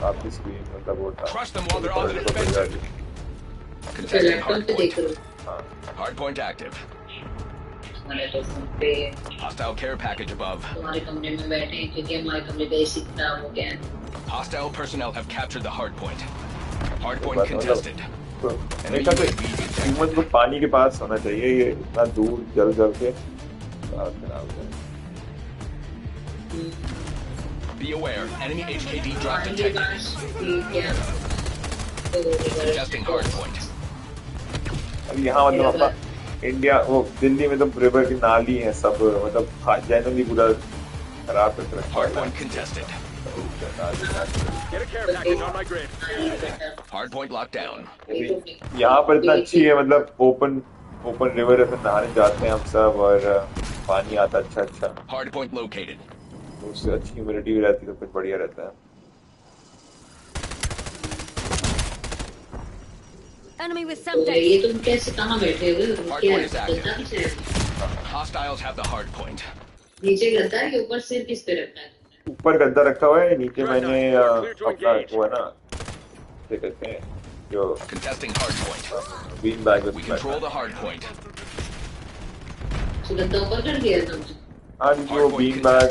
A: आपकी स्क्रीन मतलब वो था।
F: Crush them while they're on the
A: बहुत बढ़िया
F: defensive.
A: है।
F: Contesting
D: लैपटॉप
F: hard
D: पे देख
F: point.
D: रहा हूँ,
F: Hard point active.
D: हमारे तो फोन पे
F: Hostile care package above.
D: तुम्हारे कमरे में बैठे हैं क्योंकि हमारे कमरे का एसी खराब हो गया है।
F: Hostile personnel have captured the hard point. Hard point
A: बात मतलब
F: contested.
A: तो मेरे ख्याल से ह्यूमन को पानी के पास होना चाहिए, ये इतना दूर जल जल के हालत खराब है।
F: Be aware, enemy HKD drop
D: पानी के
F: detected.
D: पास ठीक है, तो
F: Contesting hard point.
A: अब यहाँ मतलब अपना इंडिया वो दिल्ली में तो रिवर की नाली है सब, मतलब जनरली पूरा खराब करके रखा
F: Hard
A: है।
F: point contested.
B: Get a care package on my grid.
F: Hard point locked down.
A: यहाँ पर इतना अच्छी है, मतलब ओपन रिवर है, नहाने जाते हैं हम सब और पानी आता अच्छा अच्छा,
F: Hard point located.
A: तो उससे अच्छी ह्यूमिडिटी भी रहती है तो कुछ बढ़िया रहता है।
C: Enemy with
D: तो
C: Semtex.
D: ये तुम कैसे कहाँ बैठे हो?
F: Hard
D: क्या
F: point is active.
D: गद्दा किसे रखा?
F: Hostiles have the hard point.
D: नीचे गद्दा है, ऊपर सिर किस पे रखा है?
A: ऊपर गद्दा रखा हुआ है, नीचे मैंने अपना वो है ना क्या कहते हैं जो
F: Contesting hard point.
A: Bean bag
F: We control the hard point.
D: तो गद्दा ऊपर कर दिया है तुमने?
A: हाँ जो बीन बैग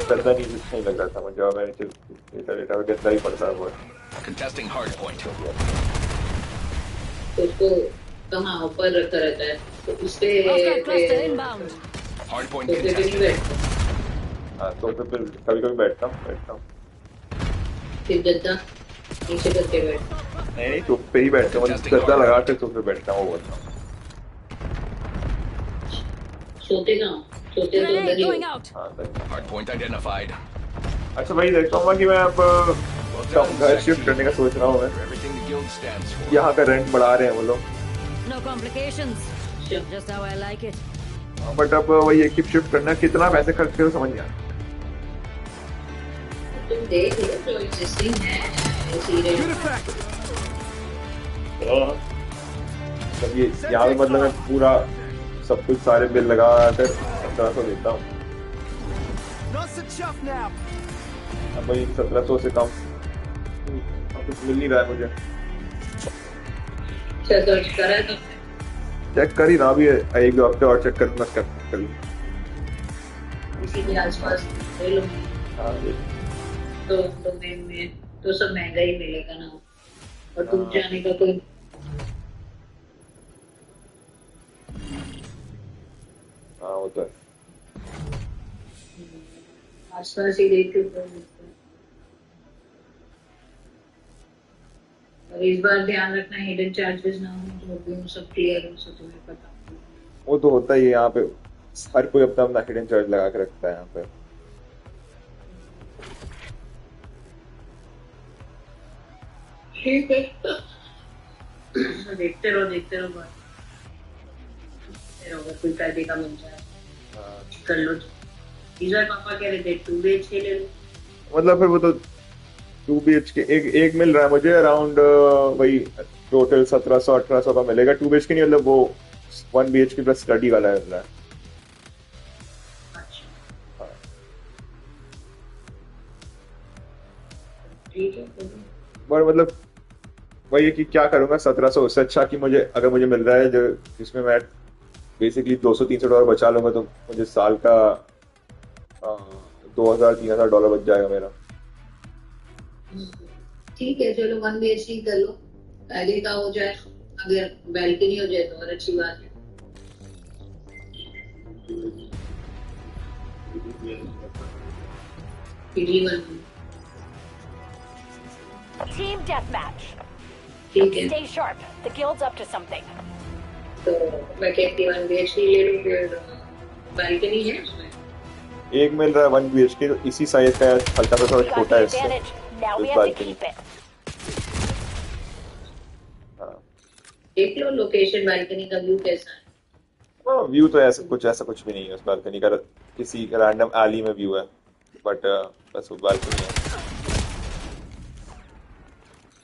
A: गद्दा नीचे नहीं लग रहा था मुझे, और मैंने लेटा गद्दा ही पड़ता है वो।
F: Contesting hard point.
D: तो उसको कहाँ ऊपर रखा रहता है? तो उस पे
C: Hostile cluster inbound.
F: Hard point
D: तो पे भी नहीं
F: contested.
D: बैठता,
A: हाँ तो फिर कभी कभी बैठता हूँ
D: फिर गद्दा नीचे करके बैठता।
A: नहीं चुप पे ही बैठता हूँ, मतलब गद्दा लगा के चुप पे बैठता हूँ, वो बोलता हूँ।
D: सोते कहाँ? सोते तो उधर
C: Grenade
D: ही
C: going
D: हो।
C: out.
A: हाँ सही।
F: Hard point identified.
A: अच्छा भाई देखता हूँ कि मैं अब घर शिफ्ट करने का सोच रहा हूँ मैं,
F: Everything the guild stands for.
A: यहाँ का रेंट बढ़ा रहे हैं वो लोग,
C: No complications.
D: Sure.
C: Just how I like it.
A: But अब वही एक शिफ्ट करना कितना पैसे खर्च करो समझ नहीं आ रहा।
D: तुम देख लो जो एग्जिस्टिंग है इसी रेट।
A: मतलब ये यहाँ पे मतलब मैं पूरा सब कुछ सारे बिल लगा कर 1700 देता हूँ,
B: Nothing chuff now.
A: अब भाई 1700 से कम अब कुछ मिल नहीं रहा है मुझे।
D: अच्छा सर्च करा है तुमने?
A: चेक कर ही रहा अभी, एक दो हफ्ते और चेक करूँगा कर
D: इसी के आसपास ले लो।
A: हाँ ये
D: तो डोमेन में तो सब महंगा ही मिलेगा ना, और दूर जाने का कोई
A: हाँ वो तो है।
D: आसपास ही देख लो। और इस बार ध्यान रखना हिडन चार्जेस ना हो, तो भी सब क्लियर हो, सब तुम्हें पता हो।
A: वो तो होता ही है यहाँ पे, हर कोई अपना अपना हिडन चार्ज लगा के रखता है यहाँ पे।
D: ठीक है देखते रहो बस, अगर कोई फायदे का मिल जाए कर लो। इस बार पापा कह रहे थे 2 days के ले लो।
A: मतलब फिर वो तो 2 BHK एक मिल रहा है मुझे अराउंड वही टोटल 1700-1800 का मिलेगा। 2 BHK नहीं, मतलब वो 1 BHK प्लस स्टडी वाला है मिल रहा है।
D: अच्छा ठीक है
A: पर मतलब वही है कि क्या करूंगा 1700, उससे अच्छा कि मुझे अगर मुझे मिल रहा है जो जिसमें मैं बेसिकली $200-300 बचा लूंगा तो मुझे साल का $2000-3000 बच जाएगा मेरा।
D: ठीक है चलो 1 BHK कर लो, पहले का हो जाए, अगर बैल्कनी हो जाए तो और अच्छी बात है। इडली बन
C: Team deathmatch.
D: ठीक है,
C: Stay sharp. The guild's up to something.
D: तो मैं कहती 1 BHK ले लूँ, फिर बैल्कनी है उसमें।
A: एक मिल रहा है 1 BHK, तो इसी साइज का है, हल्का सा
C: We
A: थोड़ा
C: got
A: छोटा
C: the
A: है इससे।
C: advantage. Now we
A: इस
C: have to
A: balcony
C: keep it.
D: देख लो लोकेशन बैल्कनी का व्यू कैसा है।
A: व्यू तो ऐसा कुछ भी नहीं है उस बालकनी का, किसी रैंडम एली में व्यू है, बट बस वो बालकनी है।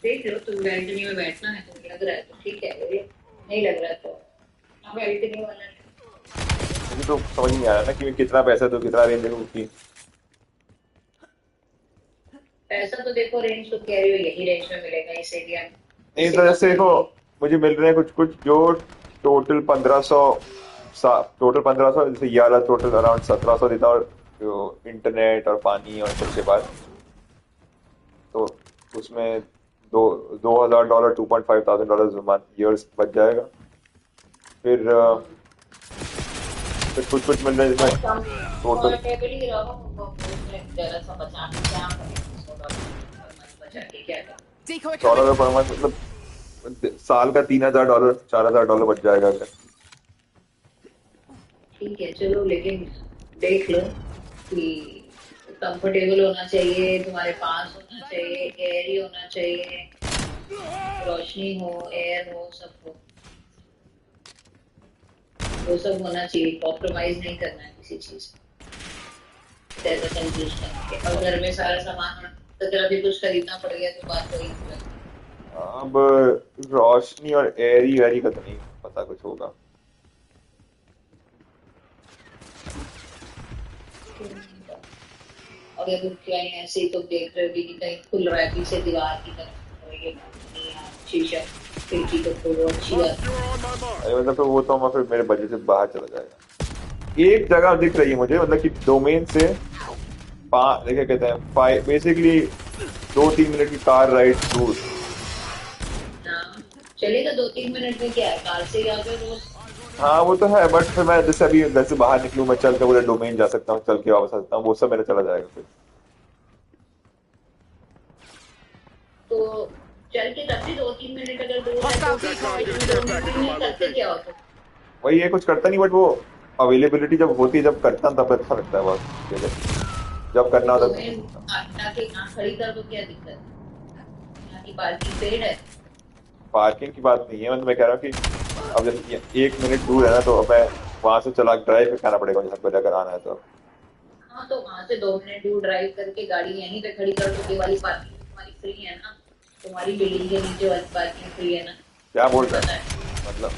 D: देख लो, तुम बैल्कनी में बैठना है, तुम्हें लग रहा है तो ठीक है, अगर नहीं लग रहा तो हाँ बैल्कनी वाला है।
A: मुझे तो समझ नहीं आ रहा ना कि मैं कितना पैसा दूं, कितना रेंज दूं उसकी।
D: पैसा तो देखो, रेंज तो कह रही हो यही रेंज में मिलेगा इस एरिया में।
A: नहीं तो जैसे देखो मुझे मिल रहे हैं कुछ कुछ जो टोटल 1500, जैसे ये वाला टोटल अराउंड 1700 देता, और जो इंटरनेट और पानी और सबके बाद तो उसमें $2000 $2,500 ईयर्स बच जाएगा। फिर कुछ कुछ मिल रहा है जिसमें टोटल
D: कंफर्टेबली रहो, वो उसमें जरा सा बचा के क्या करें, $100 बचा के क्या करें।
E: Decoy coming.
A: $100 पर मंथ, मतलब साल का $3000 $4000 बच जाएगा अगर।
D: ठीक है चलो, लेकिन देख लो कि कंफर्टेबल होना चाहिए, तुम्हारे पास होना चाहिए, एयर ही होना चाहिए, रोशनी हो, एयर हो, सब हो, वो सब होना चाहिए। कॉम्प्रोमाइज नहीं करना है किसी चीज से, कंफ्यूज करके। और घर में सारा सामान होना तो तेरा भी कुछ खरीदना पड़ गया तो बात वही है।
A: अब रोशनी और एरी वेरी का तो नहीं पता कुछ होगा।
D: अगर तुम कहीं ऐसे ही तो देख रहे हो कि कहीं खुल रहा है पीछे दीवार की तरफ, और ये शीशा खिड़की को खोलो, अच्छी बात है।
A: अरे मतलब तो वो तो मैं फिर मेरे बजट से बाहर चला जाएगा। एक जगह दिख रही है मुझे, मतलब कि डोमेन से क्या कहते हैं, बेसिकली 2-3 मिनट की कार राइड दूर।
D: हाँ, चलेगा 2-3 मिनट में, क्या है, कार से ही आ जाओ रोज।
A: हाँ वो तो है, बट फिर मैं जैसे अभी घर से बाहर निकलूँ, मैं चल के पूरे डोमेन जा सकता हूँ, चल के वापस आ सकता हूँ, वो सब मेरा चला जाएगा फिर।
D: तो चल के तब भी 2-3 मिनट अगर दूर है
E: Hostile
D: तो
E: decoy.
D: 2 मिनट करते क्या हो तुम?
A: वही है, कुछ करता नहीं, बट वो अवेलेबिलिटी जब होती है, जब करता हूँ तब अच्छा लगता है बहुत, जब करना होता है।
D: डोमेन आके यहाँ खड़ी कर दो, क्या दिक्कत है? यहाँ की पार्किंग पेड है।
A: पार्किंग की बात नहीं है, मतलब मैं कह रहा हूँ कि अब जैसे 1 मिनट दूर है ना, तो अब मैं वहां से चला ड्राइव करना पड़ेगा मुझे, पर अगर आना है तो।
D: हाँ तो वहां से 2 मिनट दूर ड्राइव करके गाड़ी यहीं पे खड़ी कर दो, ये वाली पार्किंग तुम्हारी फ्री है ना, तुम्हारी बिल्डिंग के नीचे वाली पार्किंग फ्री है ना।
A: क्या बोल रहा
D: पता
A: है
D: है,
A: मतलब?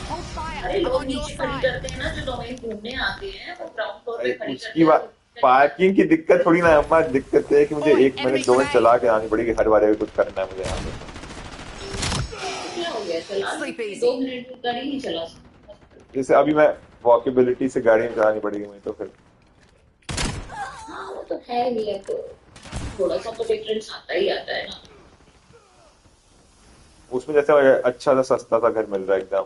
E: Hold fire.
D: अरे
E: I'm
D: लोग
E: on your
D: नीचे खड़ी
E: side.
D: करते हैं ना, जो डोमेन घूमने आते हैं वो ग्राउंड फ्लोर पे
A: अरे
D: खड़ी करते
A: उसकी
D: हैं।
A: बात, पार्किंग की दिक्कत थोड़ी ना है अम्मा, दिक्कत है कि मुझे
E: ओए,
A: 1 मिनट
E: enemy
A: 2 मिनट
E: grenade.
A: चला के आनी पड़ेगी, हर बार कुछ करना है मुझे यहाँ पे।
D: तो क्या हो गया, चला लो,
E: Sleep easy.
D: 2 मिनट में गाड़ी नहीं चला सकता।
A: जैसे अभी मैं वॉकेबिलिटी से गाड़ी चलानी पड़ेगी मुझे, तो फिर
D: हाँ वो तो है ही है, तो थोड़ा सा तो डिफरेंस आता ही आता है ना।
A: उसमें जैसे मुझे अच्छा सा सस्ता सा घर मिल रहा है एकदम।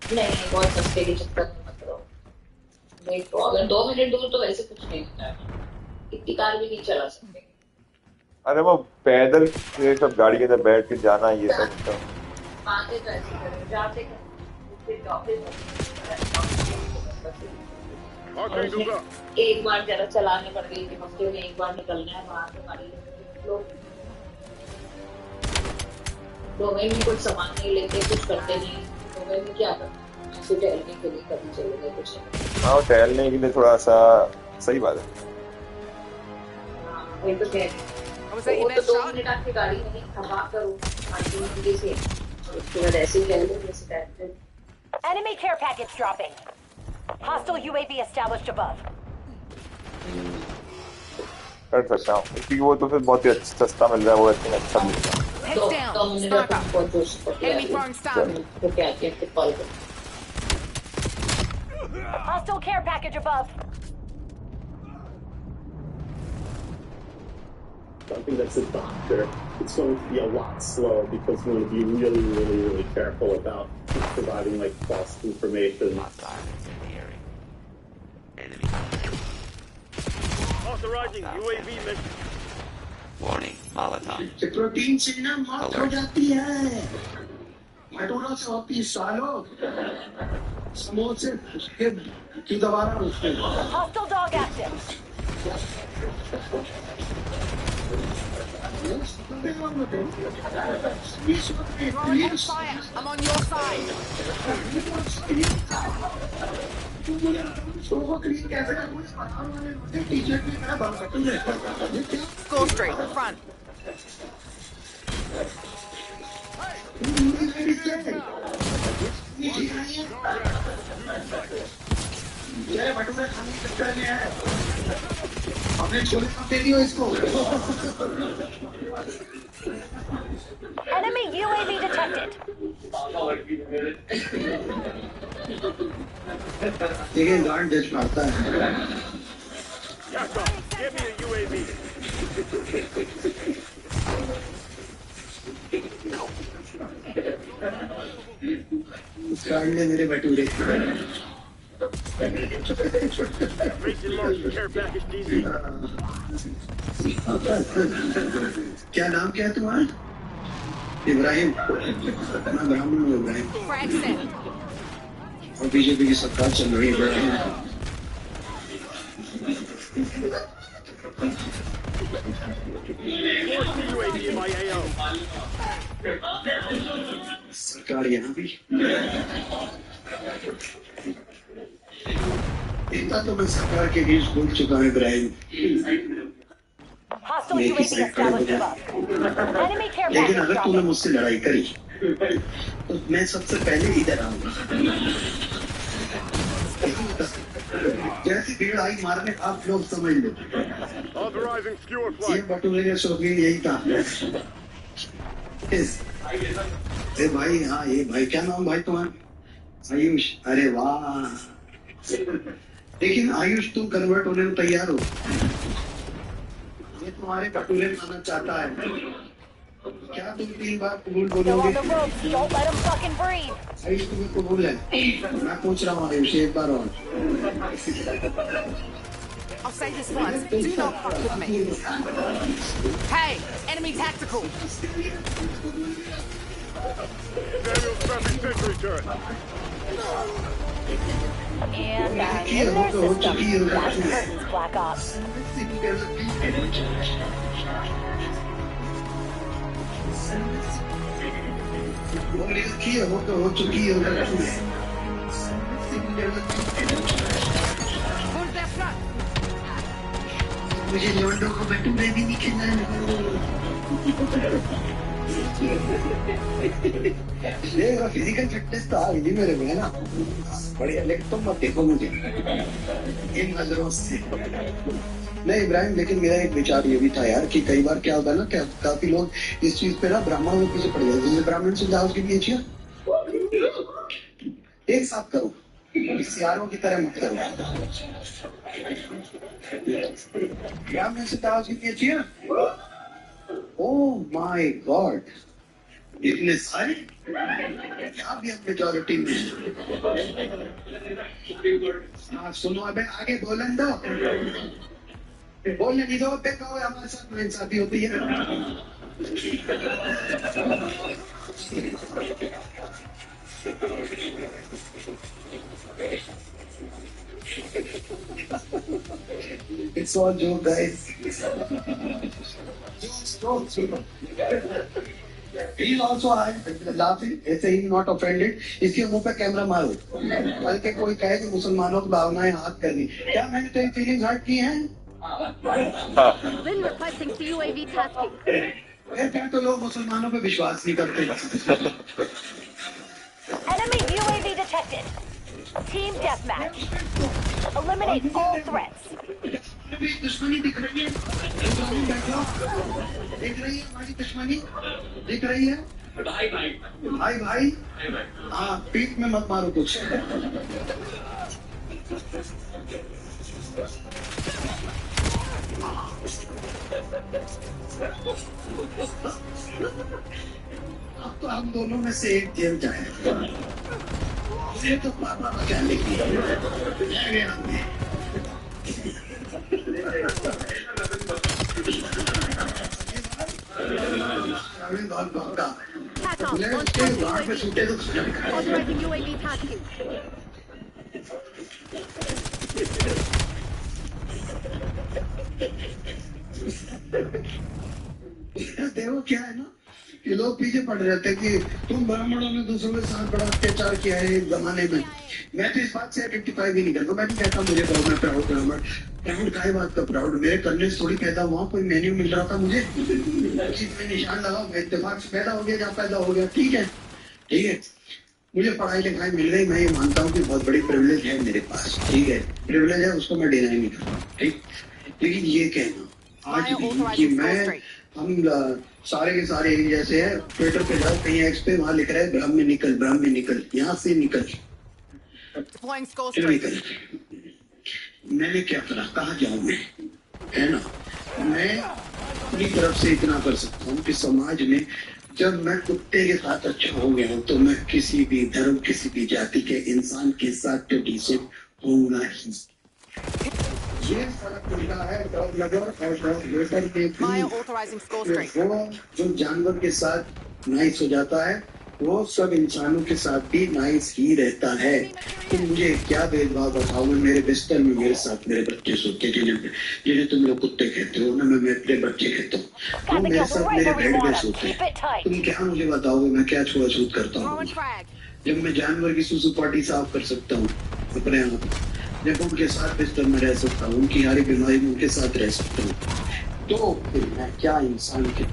D: नहीं नहीं, बहुत सस्ते के चक्कर में मत रहो। देख तो अगर 2 मिनट दूर तो वैसे कुछ नहीं होता है, इतनी कार भी नहीं चला सकते।
A: अरे वो पैदल से सब गाड़ी के अंदर बैठ के जाना, ये सब
D: आते तो ऐसे करो, जाते फिर ऑफिस
B: Okay, दूंगा।
D: एक बार जरा चलाने पड़ गई कि हफ्ते में एक बार निकलना है बाहर से गाड़ी लेके। लोग डोमेन में कुछ सामान नहीं लेते, कुछ करते नहीं, डोमेन में क्या करते, ऐसे टहलने के लिए कभी चले गए कुछ नहीं।
A: हाँ, टहलने के लिए थोड़ा सा सही बात है।
D: हाँ, वही तो कह
E: Was that your
D: वो तो
E: best
D: 2
E: shot?
D: मिनट आपकी गाड़ी नहीं खपा करो पार्किंग मंडी से उसके बाद ऐसे ही कह लो जैसे कहते हैं
C: Enemy care package dropping. Hostile UAV established above.
A: कर सकता हूँ क्योंकि वो तो फिर बहुत ही सस्ता मिल रहा है, वो इतना अच्छा मिल रहा है।
E: Heads
D: तो
E: down.
D: मिनट आपको
E: Sniper.
D: बहुत जोश पकड़
E: Enemy throwing stun.
D: तो क्या किया फिर कॉल करो
C: Hostile care package above.
G: I think that's a doctor. It's going to be a lot slow because we want to be really, really, really careful about providing like false information.
B: Authorizing UAV mission.
H: Warning, Molotov.
I: Protein से ना मौत हो जाती है भटूरा से होती है सालों समोसे की दोबारा उसके
C: Hostile dog active.
E: Throwing on fire. I'm on your side. Score Street, front.
I: Bhature खाने के चक्कर में है हमने छोले कब दे दियो इसको
C: Enemy UAV detected.
I: देखिए गार्ड डच मारता है
B: Capcom, give me a UAV.
I: इस गार्ड ने मेरे bhature
B: Racing mark, care package DC.
I: क्या नाम क्या है तुम्हारा इब्राहिम मैं ब्राह्मण हूँ इब्राहिम
E: Frag set.
I: और बीजेपी की सरकार चल रही है Ibrahim
B: UAV in my AO.
I: सरकार यहाँ भी इतना तो मैं सरकार के बीच बोल चुका हूँ Ibrahim
C: Hostile UAV established above. Enemy care
I: लेकिन
C: package
I: अगर तूने
C: dropping.
I: मुझसे लड़ाई करी तो मैं सबसे पहले इधर आऊंगा जैसे भीड़ आई मारने आप लोग समझ लो
B: Authorizing skewer
I: ये
B: flight.
I: भटूरे का शौकीन यही था ए भाई हाँ ये भाई क्या नाम भाई तुम्हारा आयुष अरे वाह लेकिन आयुष तुम कन्वर्ट होने में तैयार हो ये तुम्हारे भटूरे खाना चाहता है क्या तुम 3 बार कबूल
C: Still on
I: बोलोगे
C: the ropes. Don't let him fucking breathe.
I: Ayush तुम्हें कबूल है मैं पूछ रहा हूँ आयुष एक बार और
E: I'll say this once. Do not fuck with me. Hey, enemy tactical.
B: Samuel Scrappy sentry turret.
C: And I'm in their system. That's curtains, Black Ops.
I: हो चुकी है
E: Hold their front.
I: मुझे लॉन्डो को भटूरे भी नहीं खिलाने देखो फिजिकल फिटनेस तो आ गई मेरे में है ना बढ़िया लेकिन तुम मत देखो मुझे इन नजरों से नहीं इब्राहिम लेकिन मेरा एक विचार ये भी था यार कि कई बार क्या होता है ना क्या काफी लोग इस चीज पे ना ब्राह्मणों के पीछे पड़ जाते हैं ब्राह्मण से जाओ उसके पीछे एक साथ करो सियारों की तरह मत करो ब्राह्मण से जाओ उसके पीछे ओह माय गॉड इतने सारे क्या भी हम मेजॉरिटी में हाँ सुनो अबे आगे बोलन दो बोलने नहीं दो देखो हमारे साथ नाइंसाफी होती है It's all joke, guys. He's also laughing. ऐसे ही not offended. इसके मुंह पे कैमरा मारो। बल्कि कोई कहे कि मुसलमानों की भावनाएं हाथ कर दी। क्या मैंने तेरी फीलिंग हर्ट की हैं?
E: Lynn requesting CUAV tasking.
I: क्या तो लोग मुसलमानों पे विश्वास नहीं करते।
C: Enemy UAV detected. Team deathmatch. Eliminate all threats.
I: दुश्मनी दिख रही है। दिख रही है हमारी दुश्मनी दिख रही है। भाई हाँ पीठ में मत मारो कुछ। अब तो हम दोनों में से एक जेल जाए। ये तो पापा बचाने की
E: Pack off. On UAV. Authorizing UAV tasking.
I: देखो क्या है ना ये लोग पीछे पड़ जाते हैं कि तुम ब्राह्मणों ने दूसरों के साथ बड़ा अत्याचार किया है इस जमाने में। मैं तो इस बात से आइडेंटिफाई भी नहीं करता। मैं नहीं कहता मुझे बहुत मैं प्राउड ब्राह्मण प्राउड काय बात का प्राउड मेरे करने से थोड़ी पैदा हुआ कोई मेन्यू मिल रहा था मुझे चीज में निशान लगा मैं इत्तेफाक से पैदा हो गया जहाँ पैदा हो गया ठीक है मुझे पढ़ाई लिखाई मिल गई मैं ये मानता हूँ कि बहुत बड़ी प्रिविलेज है मेरे पास ठीक है प्रिविलेज है उसको मैं डिनाई नहीं करता ठीक लेकिन ये कहना आज भी कि मैं हम सारे के सारे एक जैसे है ट्विटर पे जाओ कहीं एक्स पे वहां लिख रहा है ब्राह्म में निकल यहाँ से निकल निकल मैंने क्या करा कहाँ जाऊं मैं है ना मैं अपनी तरफ से इतना कर सकता हूँ कि समाज में जब मैं कुत्ते के साथ अच्छा हो गया तो मैं किसी भी धर्म किसी भी जाति के इंसान के साथ तो डिसेंट होऊंगा ही ये फर्क उनका है डॉग लवर और डॉग वेटर के वो जो जानवर के साथ नाइस हो जाता है वो सब इंसानों के साथ भी नाइस ही रहता है तो मुझे क्या भेदभाव बताओ मेरे बिस्तर में मेरे साथ मेरे बच्चे सोते जिन्हें तुम लोग कुत्ते कहते हो ना मैं मेरे बच्चे कहता हूँ वो मेरे साथ मेरे बेड पे सोते हैं तुम क्या मुझे बताओगे मैं क्या छुआछूत करता हूँ जब मैं जानवर की सुसु पार्टी साफ कर सकता हूँ अपने आप जब उनके साथ बिस्तर में रह सकता हूँ उनकी हरी बीमारी में उनके साथ रह सकता हूँ तो फिर मैं क्या इंसान के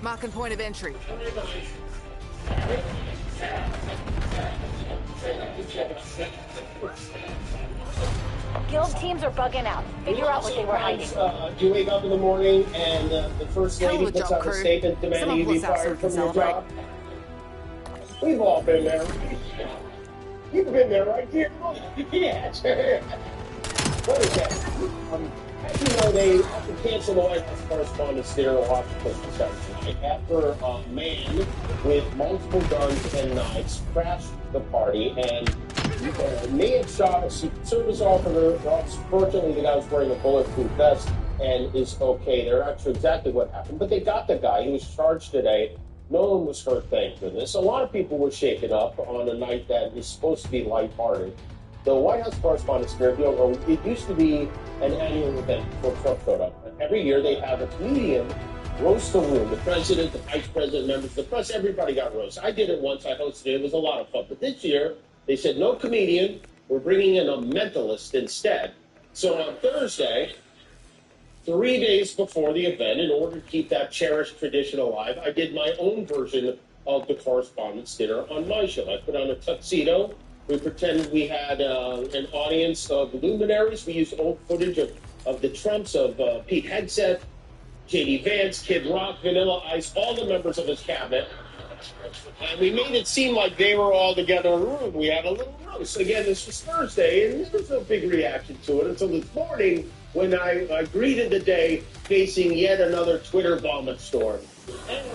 E: Marking point of entry.
C: Guild teams are bugging out. Figure out what they were hiding.
J: Do you wake up in the morning and the first lady puts out a statement demanding you be fired from your job? We've all been there. You've been there, right, here. Yeah. What is that? As you know, they have to cancel the White House Correspondents' Dinner in Washington tonight after a man with multiple guns and knives crashed the party and may have shot a Secret Service officer. Fortunately, the guy was wearing a bulletproof vest and is okay. They're not sure exactly what happened, but they got the guy. He was charged today. No one was hurt, thank goodness. A lot of people were shaken up on a night that was supposed to be lighthearted. The White House Correspondents' Dinner, it used to be an annual event for Trump showed up. Every year they have a comedian roast the room. The president, the vice president, members of the press, everybody got roasted. I did it once. I hosted it. It was a lot of fun. But this year, they said no comedian. We're bringing in a mentalist instead. So on Thursday, 3 days before the event, in order to keep that cherished tradition alive, I did my own version of the Correspondents' Dinner on my show. I put on a tuxedo. We pretended we had an audience of luminaries. We used old footage of the Trumps, of Pete Hegseth, J.D. Vance, Kid Rock, Vanilla Ice, all the members of his cabinet. And we made it seem like they were all together in a room. We had a little roast. Again, this was Thursday, and there was no big reaction to it until this morning when I greeted the day facing yet another Twitter vomit storm. And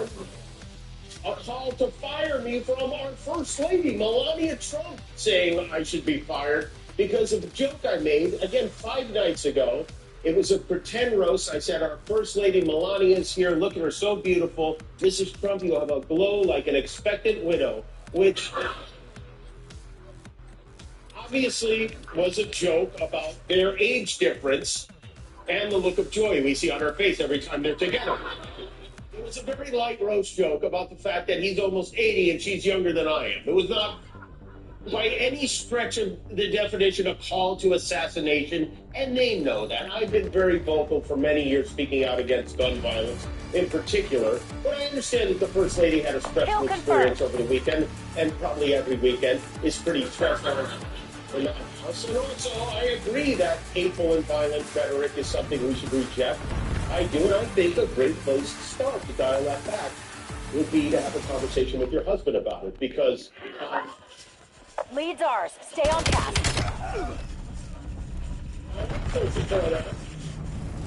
J: a call to fire me from our First Lady, Melania Trump, saying I should be fired because of a joke I made, again, 5 nights ago. It was a pretend roast. I said, our First Lady Melania is here. Look at her, so beautiful. Mrs. Trump, you have a glow like an expectant widow, which obviously was a joke about their age difference and the look of joy we see on her face every time they're together. It was a very light roast joke about the fact that he's almost 80 and she's younger than I am. It was not by any stretch of the definition a call to assassination, and they know that. I've been very vocal for many years speaking out against gun violence in particular, but I understand that the First Lady had a stressful experience over the weekend, and probably every weekend is pretty stressful in that house. And also, I agree that hateful and violent rhetoric is something we should reject. I do, and I think a great place to start to dial that back would be to have a conversation with your husband about it, because...
C: Lead's ours. Stay on task.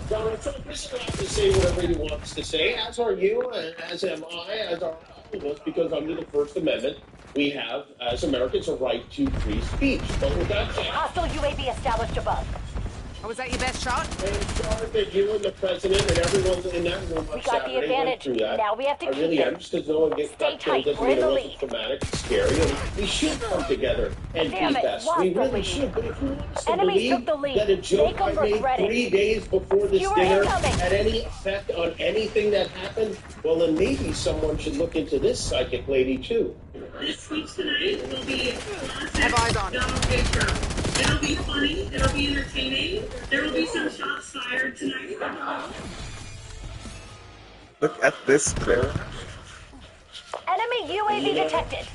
J: Donald Trump is allowed to say whatever he wants to say, as are you, and as am I, as are all of us, because under the First Amendment, we have, as Americans, a right to free speech. But with that said...
C: Hostile UAV established above.
E: Oh, was that your best shot?
J: I'm sorry that you and the president and everyone in that room on
C: We got the
J: Saturday
C: advantage.
J: went through that.
C: Now we have to
J: I
C: keep
J: really
C: it.
J: am, just because no one gets
C: Stay
J: got
C: tight.
J: killed doesn't
C: We're in
J: mean it
C: the
J: wasn't
C: lead.
J: traumatic, it's scary, and we should come together and
C: Damn
J: be
C: it,
J: best.
C: lost
J: We
C: the
J: really
C: lead.
J: should. But if you want us to
C: Enemies
J: believe
C: took the lead.
J: that a joke
C: Make 'em
J: I made
C: regret it.
J: 3 days before this
C: You were
J: dinner
C: incoming.
J: had any effect on anything that happened, well, then maybe someone should look into this psychic lady, too.
K: This speech tonight will be
E: Have eyes on.
K: Donald Trump. It'll be funny. It'll be entertaining. There will be some shots fired tonight.
A: Look at this, Claire.
C: Enemy UAV detected.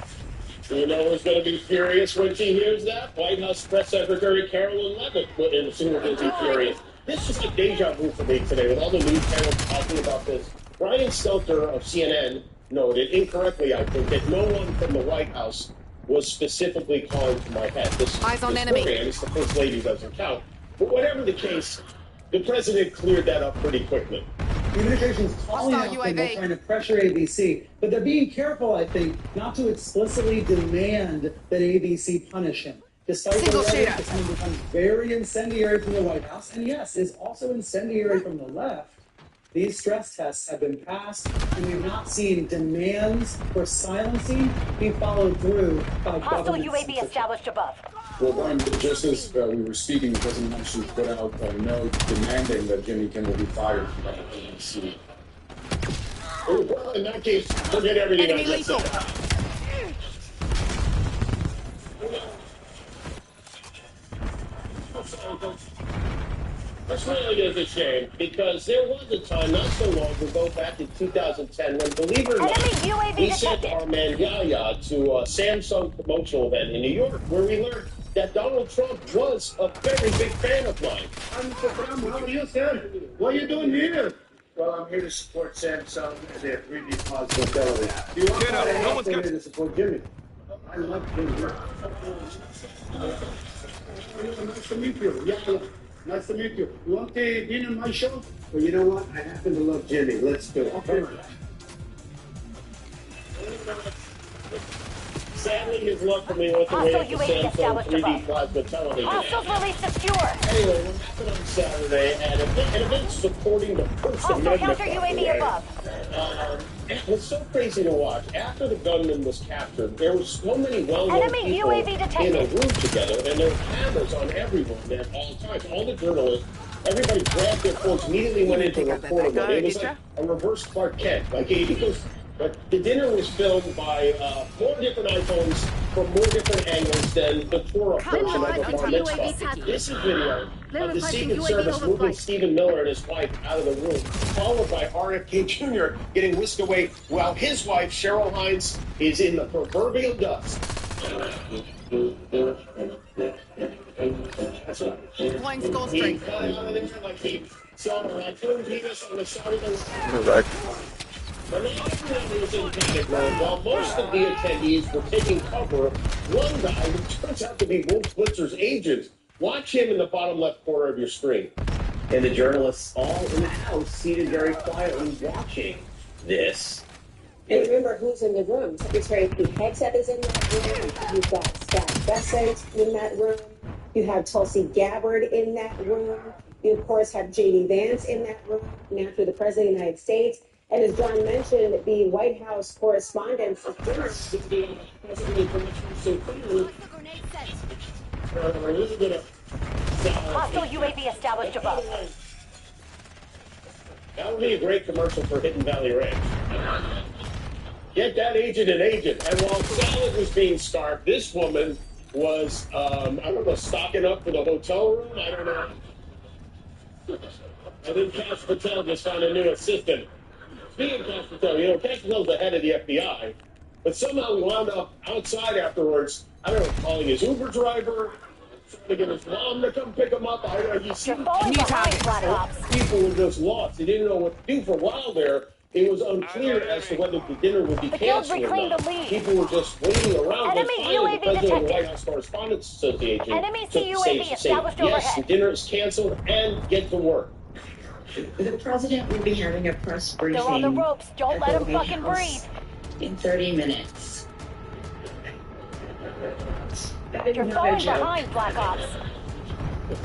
J: You know who's going to be furious when she hears that? White House Press Secretary Carolyn Levitt will soon will be furious. This is like deja vu for me today with all the news channels talking about this. Brian Stelter of CNN noted, incorrectly I think, that no one from the White House was specifically calling to my head.
E: Eyes on enemy.
J: Story, and it's the First Lady doesn't count. But whatever the case, the president cleared that up pretty quickly.
L: The administration's calling out
E: Hostile
L: them, they're
E: UAV.
L: trying to pressure ABC, but they're being careful, I think, not to explicitly demand that ABC punish him. Despite
E: Single
L: the
E: shooter.
L: rhetoric, this becomes very incendiary from the White House, and yes, is also incendiary from the left. These stress tests have been passed, and we've not seen demands for silencing be followed through by
C: Hostile
L: government
C: UAV
L: censorship.
C: established above.
M: Well, Brian, just as we were speaking, the president actually put out a note demanding that Jimmy Kimmel be fired from the ABC.
J: Well, in that case, forget everything
E: Enemy
J: I just
E: lethal.
J: said. This really is a shame, because there was a time not so long ago, back in 2010, when, believe it or not,
C: Enemy UAV
J: we sent
C: detected.
J: our man Yaya to a Samsung promotional event in New York, where we learned that Donald Trump was a very big fan of mine.
N: Mr. Trump, how are you, sir? What are you doing here? Well, I'm here to support Samsung and their 3D plasma television. Do you want
B: No one's got
N: to support Jimmy? I love Jimmy. Nice to meet you. Yeah, nice to meet you. You want to be in my show? Well, you know what? I happen to love Jimmy. Let's do it. Okay.
J: Sadly, his luck for me went the way of the
C: Hostile UAV
J: Samsung
C: established
J: 3D
C: above.
J: plasma television.
C: Hostiles released a skewer.
J: Anyway, what happened on Saturday at an event supporting the First
C: Hostile
J: Amendment,
C: counter
J: by the
C: UAV
J: way,
C: above.
J: it was so crazy to watch. After the gunman was captured, there were so many well-known
C: Enemy
J: people
C: UAV
J: in
C: detected.
J: a room together, and there were cameras on everyone at all times. All the journalists, everybody grabbed their phones, immediately went into reporter mode. It was like a reverse Clark Kent. Like but the dinner was filmed by 4 different iPhones from more different angles than the tour portion of the bar mitzvah. This is video of the Secret Service moving Stephen Miller and his wife out of the room, followed by RFK Jr. getting whisked away while his wife, Cheryl Hines, is in the proverbial dust. That's right.
E: Deploying skull
J: He
E: strength.
J: got out of there like he saw a raccoon penis on the side of the road.
A: Right.
J: But not everyone was in panic mode. While most of the attendees were taking cover, one guy who turns out to be Wolf Blitzer's agent. Watch him in the bottom left corner of your screen. And the journalists all in the house seated very quietly watching this.
O: And remember who's in the room. Secretary Pete Hegseth is in that room. You've got Scott Bessent in that room. You have Tulsi Gabbard in that room. You, of course, have J.D. Vance in that room, naturally the President of the United States. And as John mentioned, the White House correspondence of course,
J: Hostile
C: UAV established above.
J: That would be a great commercial for Hidden Valley Ranch. Get that agent an agent. And while Salad was being starved, this woman was, I don't know, stocking up for the hotel room. I don't know. I think Cash Patel just found a new assistant. Speaking of Cash Patel, you know, Cash Patel's the head of the FBI, but somehow he wound up outside afterwards, I don't know, calling his Uber driver, trying to get his mom to come pick him up. You see, people were just lost. They didn't know what to do for a while there. It was unclear as to whether the dinner would be canceled or not. People were just waiting around. But finally, the president of the White House Correspondents Association took the stage to say, yes, the dinner is canceled and get to work.
D: The president will be having a press briefing.
C: They're on the ropes. Don't let them fucking breathe.
D: In 30 minutes.
C: You're falling behind, Black Ops.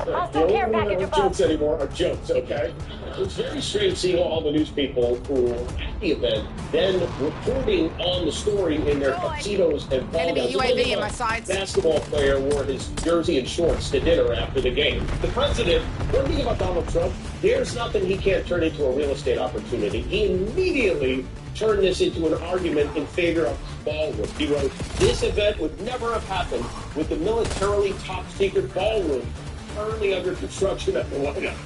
C: Hostile care package above.
J: Jokes anymore are jokes, okay? It was very strange seeing all the news people who were at the event then reporting on the story in their tuxedos and
E: Enemy UAV in my sights.
J: Basketball player wore his jersey and shorts to dinner after the game. The president, one thing about Donald Trump, there's nothing he can't turn into a real estate opportunity. He immediately turned this into an argument in favor of ballroom. He wrote, this event would never have happened with the militarily top secret ballroom currently under construction at the White House.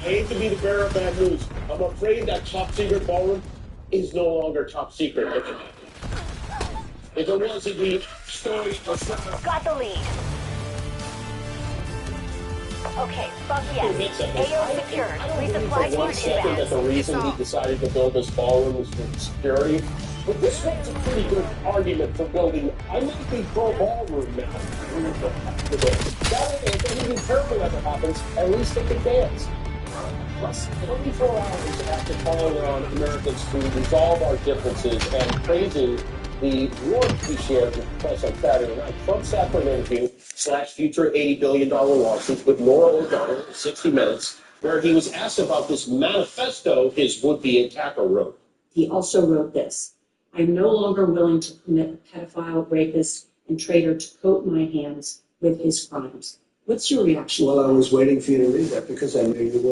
J: I hate to be the bearer of bad news. I'm afraid that top secret ballroom is no longer top secret. If it wasn't the story of...
C: Got the lead. Okay, fuck yes. AO secured. Resupply
J: For 1 second that the reason he decided to build this ballroom was for security. But this makes a pretty good argument for building. I might be pro ballroom now. That way, if anything terrible ever happens, at least they can dance. Plus, 24 hours after calling on Americans to resolve our differences and praising the warmth we shared with the press on Saturday night, Trump sat for an interview / future $80 billion lawsuit with Nora O'Donnell in 60 Minutes, where he was asked about this manifesto his would-be attacker wrote.
P: He also wrote this: I'm no longer willing to permit a pedophile, rapist, and traitor to coat my hands with his crimes. What's your reaction?
N: Well, I was waiting for you to read that because I knew you would.